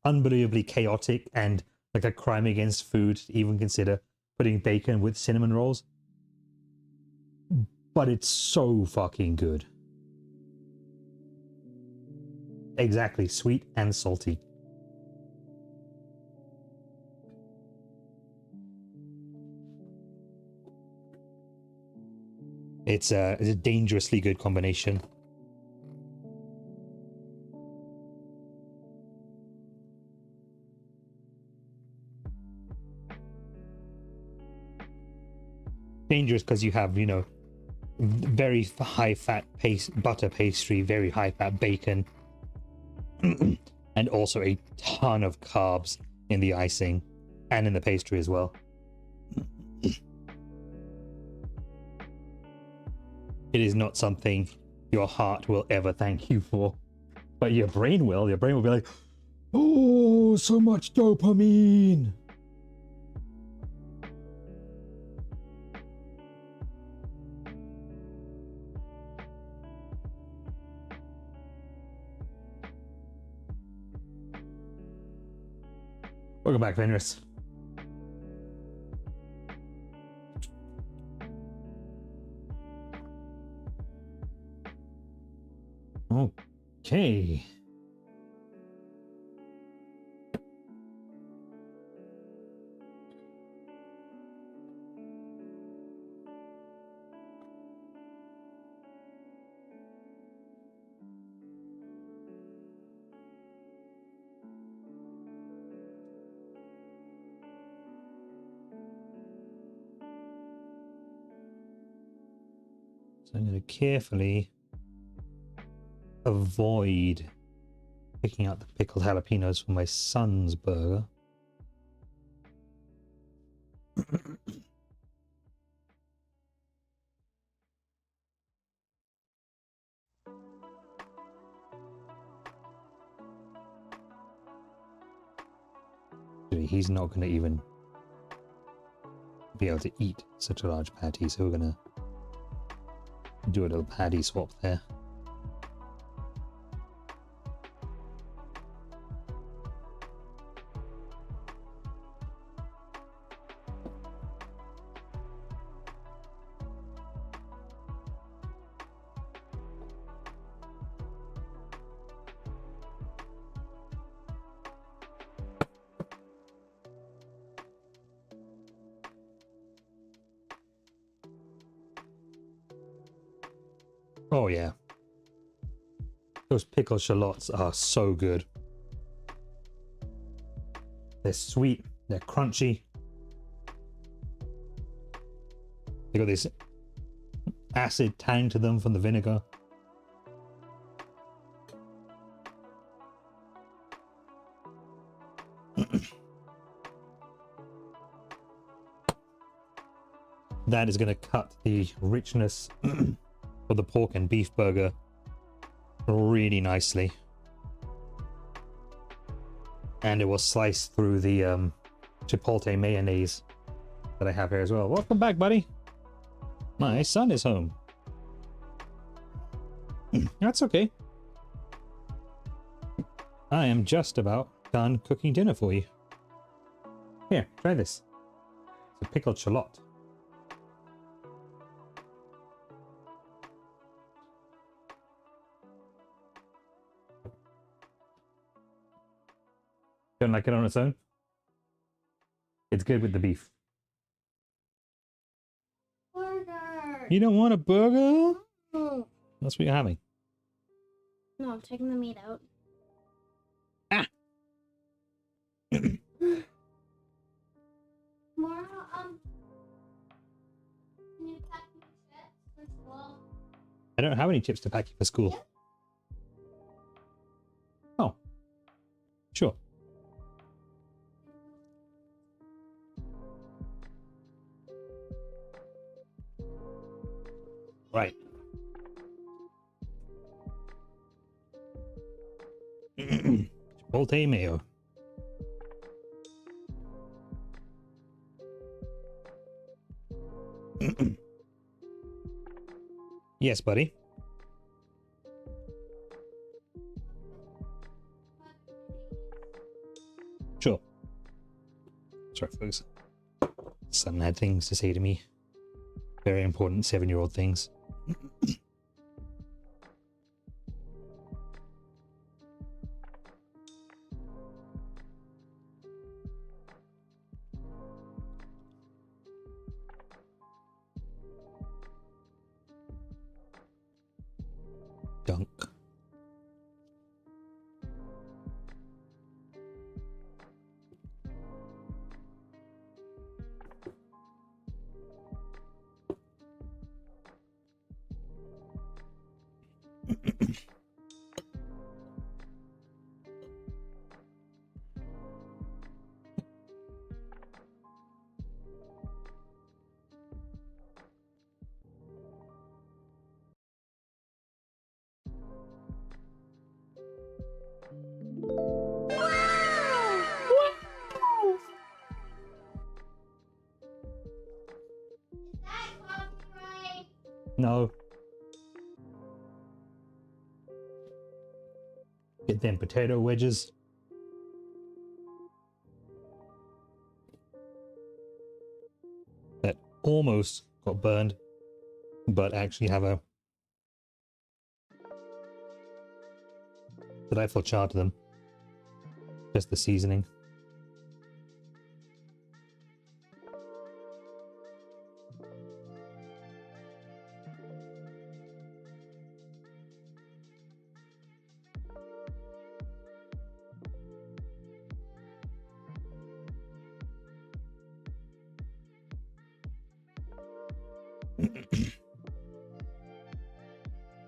unbelievably chaotic and like a crime against food to even consider putting bacon with cinnamon rolls. But it's so fucking good. Exactly, sweet and salty. It's a dangerously good combination. dangerous because you have, you know, very high fat butter pastry, very high fat bacon, and also a ton of carbs in the icing and in the pastry as well. It is not something your heart will ever thank you for, but your brain will. Your brain will be like, oh, so much dopamine. Welcome back, Fenris. Okay. So I'm going to carefully avoid picking out the pickled jalapenos for my son's burger. He's not going to even be able to eat such a large patty, so we're going to do a little patty swap there. Oh yeah, those pickled shallots are so good. They're sweet, they're crunchy. They got this acid tang to them from the vinegar. That is going to cut the richness of the pork and beef burger really nicely, and it will slice through the chipotle mayonnaise that I have here as well. Welcome back, buddy. My son is home. That's okay. I am just about done cooking dinner for you. Here, try this. It's a pickled shallot. Don't like it on its own? It's good with the beef. Burger. You don't want a burger? No, That's what you're having. I'm taking the meat out. Ah! Tomorrow, can you pack me chips for school? I don't have any chips to pack you for school. Oh. Sure. Right. Chipotle mayo. Yes, buddy. Sure. Sorry, folks. Son had things to say to me. Very important 7-year-old things. Dunk. No. Get them potato wedges. That almost got burned, but actually have a delightful char to them. Just the seasoning.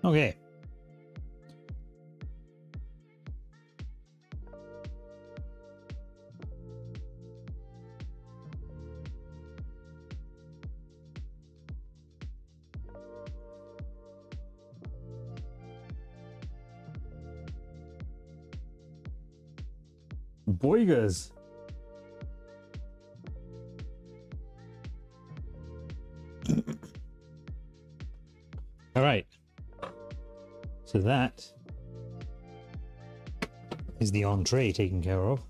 Okay. Boigas. All right. So that is the entree taken care of.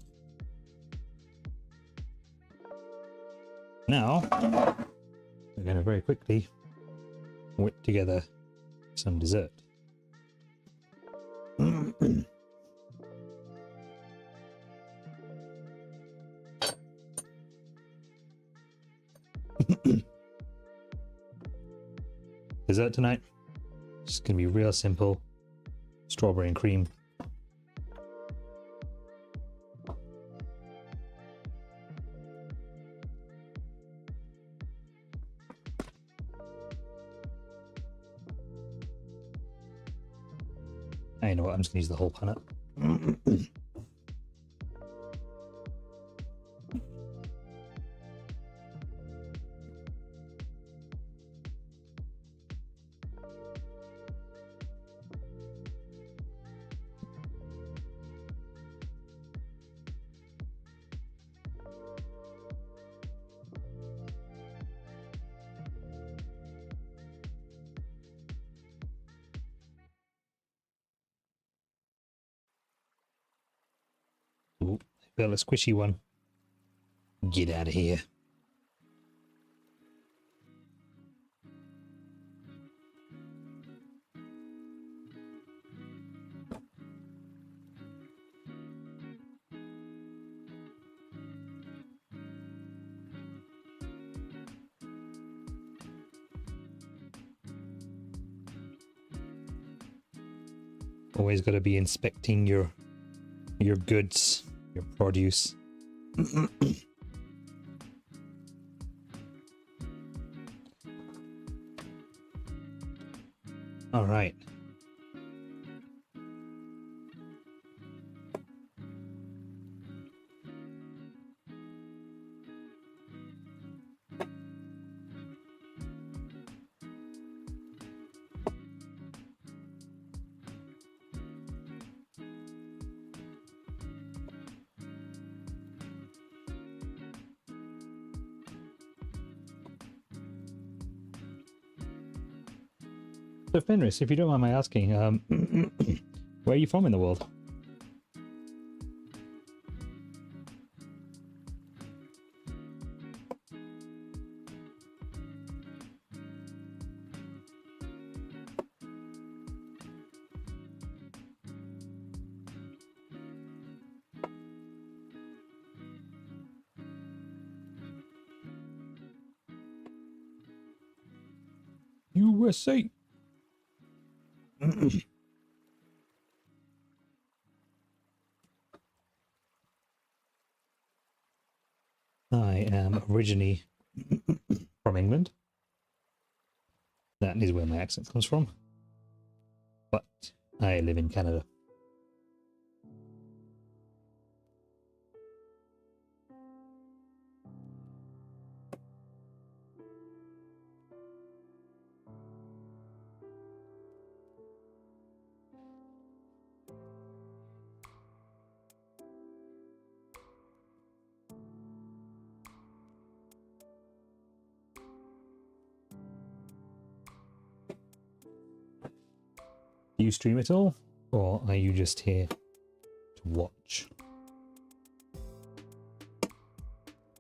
Now, we're going to very quickly whip together some dessert. Dessert tonight, just going to be real simple. Strawberry and cream. I know what, I'm just going to use the whole pan up. Ooh, feel a squishy one. Get out of here. Always got to be inspecting your goods, your produce. All right. So Fenris, if you don't mind my asking, where are you from in the world? USA. I am originally from England. That is where my accent comes from. But I live in Canada. Do you stream at all? Or are you just here to watch?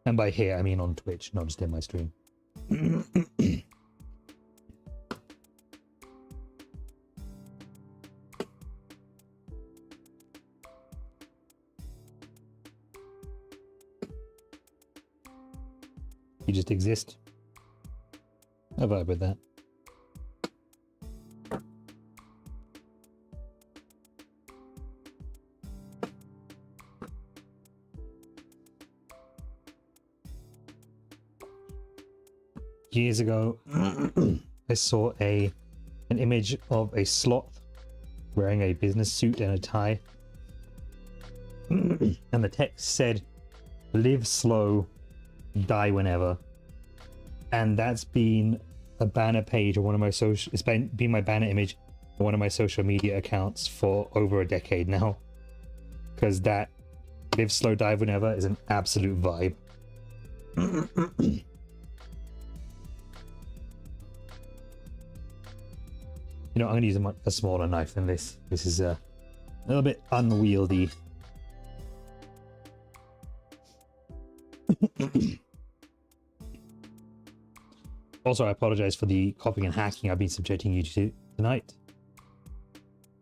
And by here, I mean on Twitch, not just in my stream. You just exist. I vibe with that. Years ago, I saw an image of a sloth wearing a business suit and a tie. And the text said, "Live slow, die whenever." And that's been a banner page on one of my social, it's been my banner image on one of my social media accounts for over a decade now. Because that "live slow, die whenever" is an absolute vibe. You know, I'm going to use a smaller knife than this. This is a little bit unwieldy. Also, I apologize for the copying and hacking I've been subjecting you to tonight.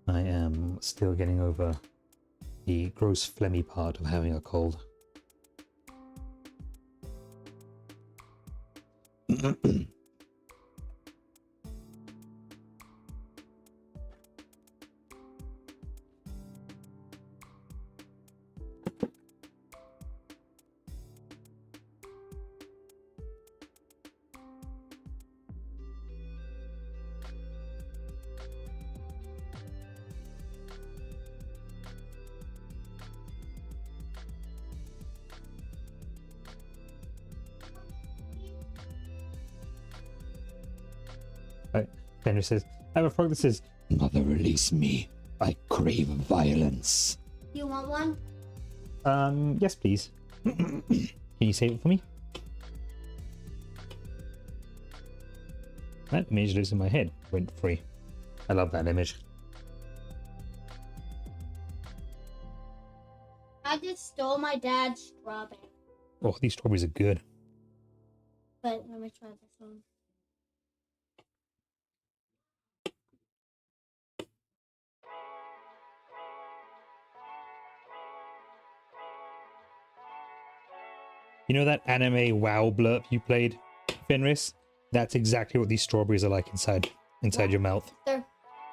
I am still getting over the gross phlegmy part of having a cold. Henry says, I have a frog that says, "Mother, release me. I crave violence." You want one? Yes, please. Can you save it for me? That image lives in my head, rent free. I love that image. I just stole my dad's strawberry. Oh, these strawberries are good. But let me try this one. You know that anime WoW blurb you played, Fenris? That's exactly what these strawberries are like inside your mouth. They're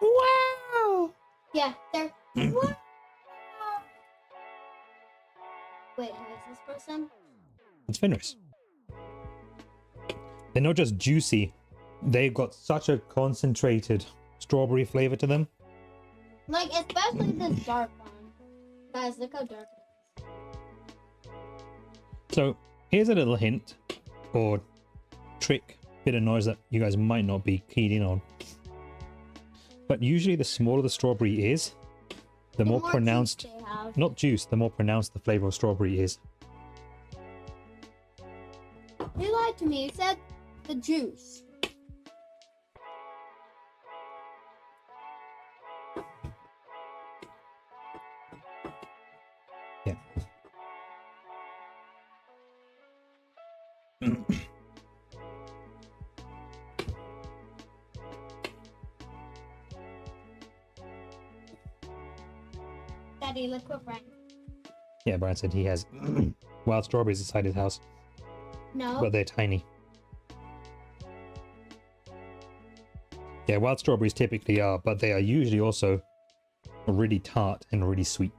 Wow! yeah, they're wow. Wait, who is this person? It's Fenris. They're not just juicy, they've got such a concentrated strawberry flavor to them. Like, especially this dark one. Guys, look how dark it is. So here's a little hint or trick, bit of noise that you guys might not be keyed in on. But usually the smaller the strawberry is, the more juice pronounced, they have. not juice, the more pronounced the flavor of strawberry is. You lied to me. You said the juice. Yeah. Daddy, look what Brian. Yeah, Brian said he has wild strawberries inside his house, No. but they're tiny. Yeah, wild strawberries typically are, but they are usually also really tart and really sweet.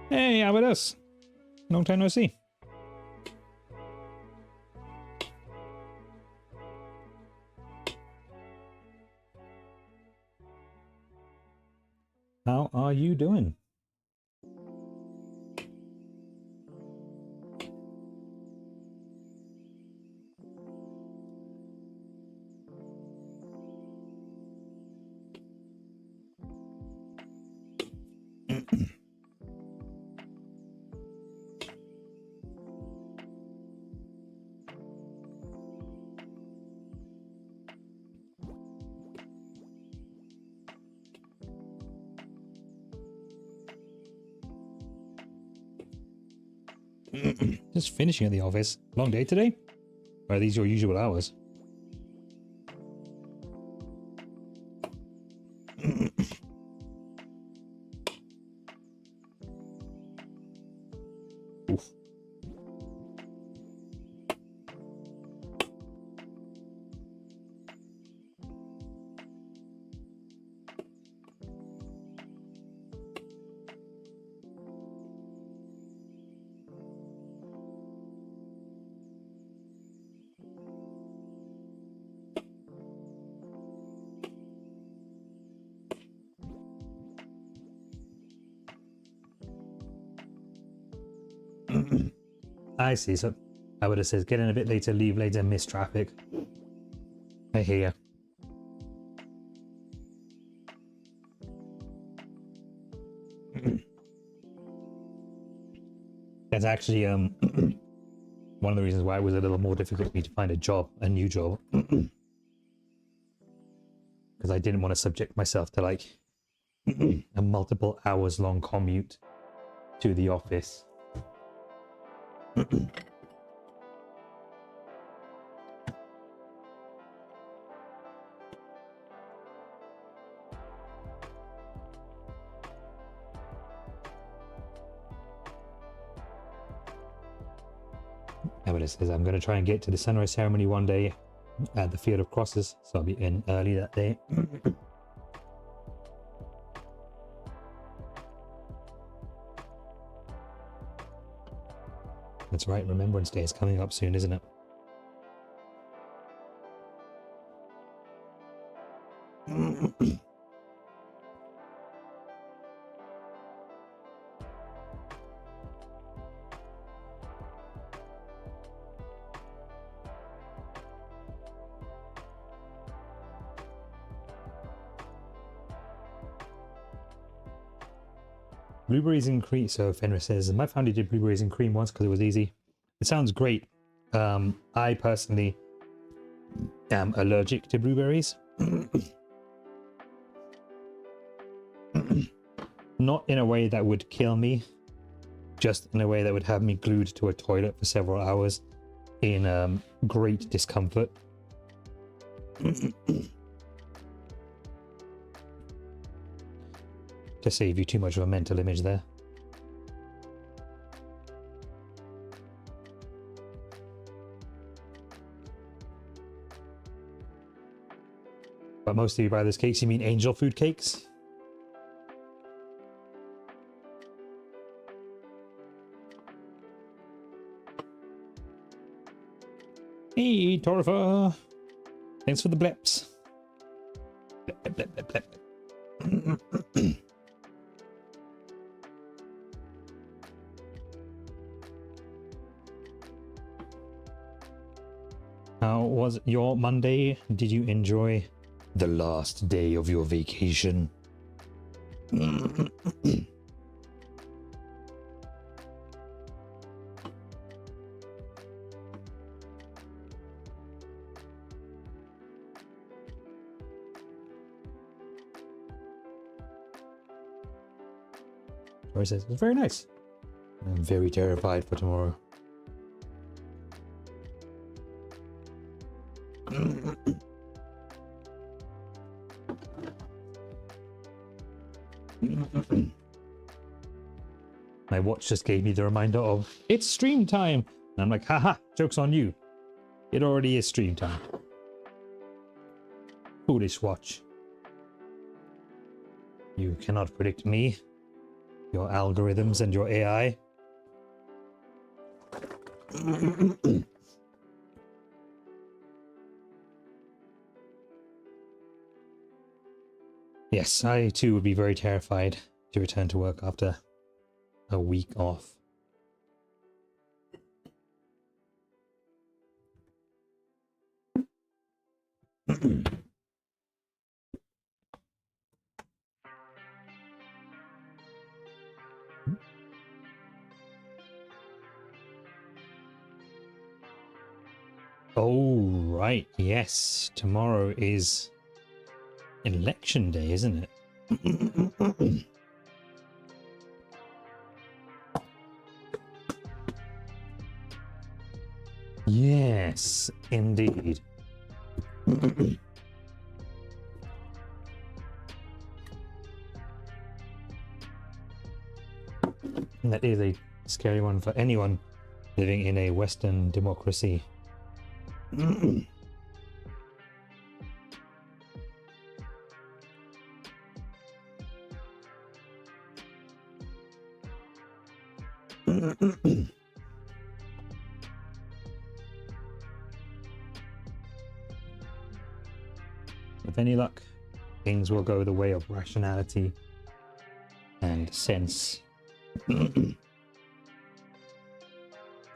Hey, how about us? Long time no see. How are you doing? Just finishing at the office. Long day today? Or are these your usual hours? Oof. I see. So I would have said get in a bit later, leave later, miss traffic. I hear you. That's actually one of the reasons why it was a little more difficult for me to find a new job. Because I didn't want to subject myself to like a multiple hours long commute to the office. It says I'm going to try and get to the sunrise ceremony one day at the Field of Crosses, so I'll be in early that day. That's right, Remembrance Day is coming up soon, isn't it? Blueberries and cream. So Fenris says, my family did blueberries and cream once because it was easy. It sounds great. I personally am allergic to blueberries. Not in a way that would kill me, just in a way that would have me glued to a toilet for several hours in great discomfort. To save you too much of a mental image there. But most of you buy those cakes, you mean angel food cakes? Hey, Torfa! Thanks for the blips. Blip, blip, blip, blip, blip. How was your Monday? Did you enjoy the last day of your vacation? Tori says, it was very nice. I'm very terrified for tomorrow. My watch just gave me the reminder of it's stream time, and I'm like, haha, joke's on you. It already is stream time. Foolish watch. You cannot predict me, your algorithms, and your AI. Yes, I too would be very terrified to return to work after a week off. Oh, right. Yes. Tomorrow is election day, isn't it? Yes, indeed. That is a scary one for anyone living in a Western democracy. With any luck, things will go the way of rationality and sense.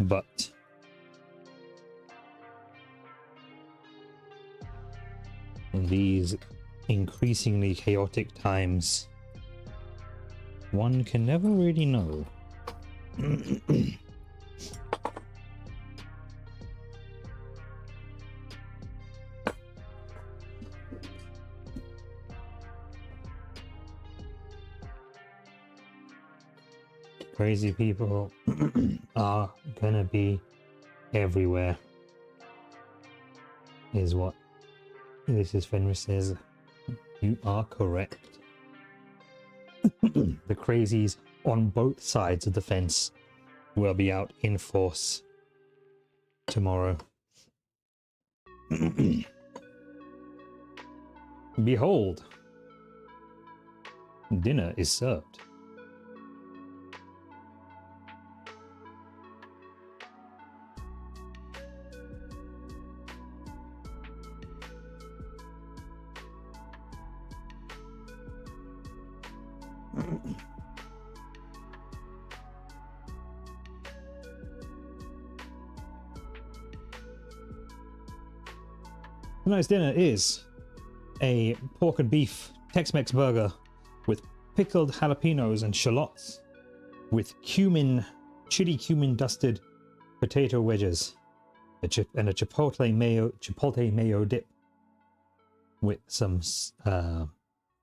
But in these increasingly chaotic times, one can never really know. Crazy people are gonna be everywhere, is what this is. Fenris says. You are correct. The crazies on both sides of the fence will be out in force tomorrow. Behold, dinner is served. Tonight's dinner is a pork and beef Tex-Mex burger with pickled jalapenos and shallots, with chili cumin dusted potato wedges, and a chipotle mayo dip, with some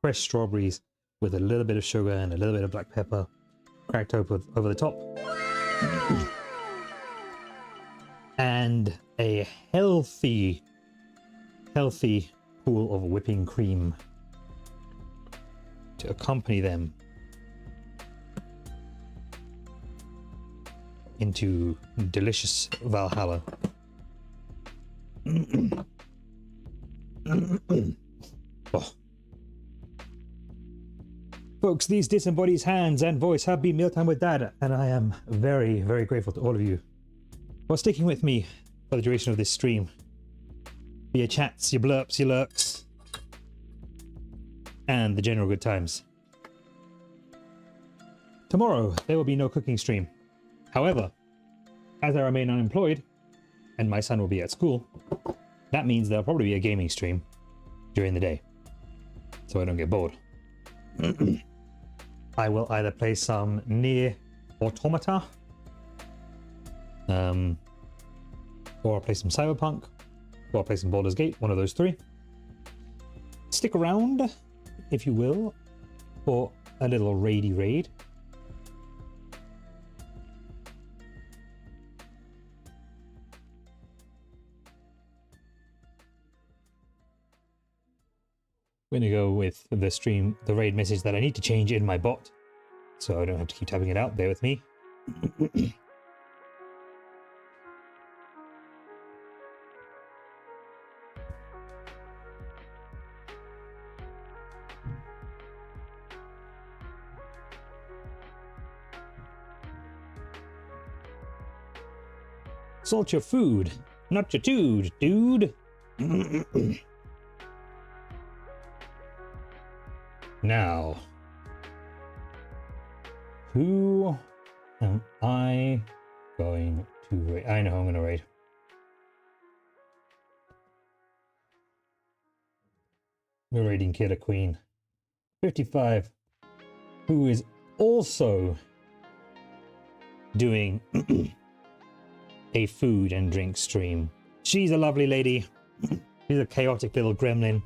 fresh strawberries with a little bit of sugar and a little bit of black pepper cracked over the top, and a healthy pool of whipping cream to accompany them into delicious Valhalla. Oh. Folks, these disembodied hands and voice have been Mealtime with Dad, and I am very, very grateful to all of you for sticking with me for the duration of this stream. For your chats, your blurps, your lurks, and the general good times. Tomorrow, there will be no cooking stream. However, as I remain unemployed, and my son will be at school, that means there'll probably be a gaming stream during the day, so I don't get bored. I will either play some Nier Automata, or I'll play some Cyberpunk, or I'll play some Baldur's Gate, one of those three. Stick around, if you will, for a little raidy raid. We're gonna go with the raid message that I need to change in my bot, so I don't have to keep typing it out. Bear with me. Salt your food, not your tood, dude. Now, who am I going to raid? I know who I'm going to raid. We're raiding Killer Queen 55, who is also doing a food and drink stream. She's a lovely lady. She's a chaotic little gremlin.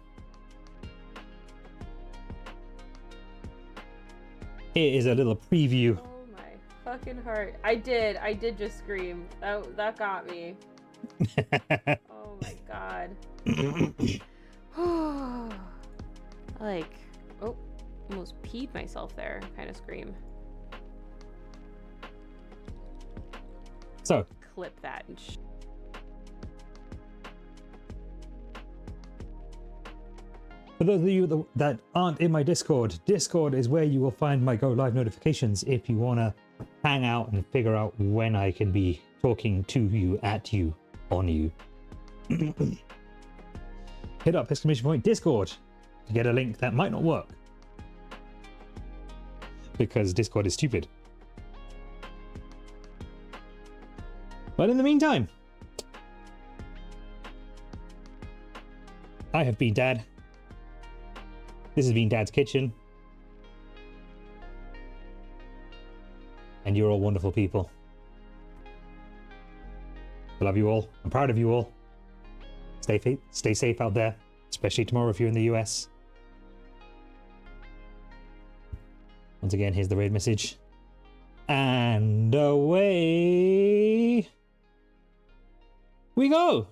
Here is a little preview. Oh my fucking heart. I did just scream. That got me. Oh my god. Like, oh, almost peed myself there kind of scream. So, Clip that and for those of you that aren't in my Discord, Discord is where you will find my Go Live notifications if you want to hang out and figure out when I can be talking to you, at you, on you. Hit up !Discord to get a link that might not work. Because Discord is stupid. But in the meantime, I have been Dad. This has been Dad's Kitchen. And you're all wonderful people. I love you all. I'm proud of you all. Stay safe out there, especially tomorrow if you're in the US. Once again, here's the raid message. And away we go.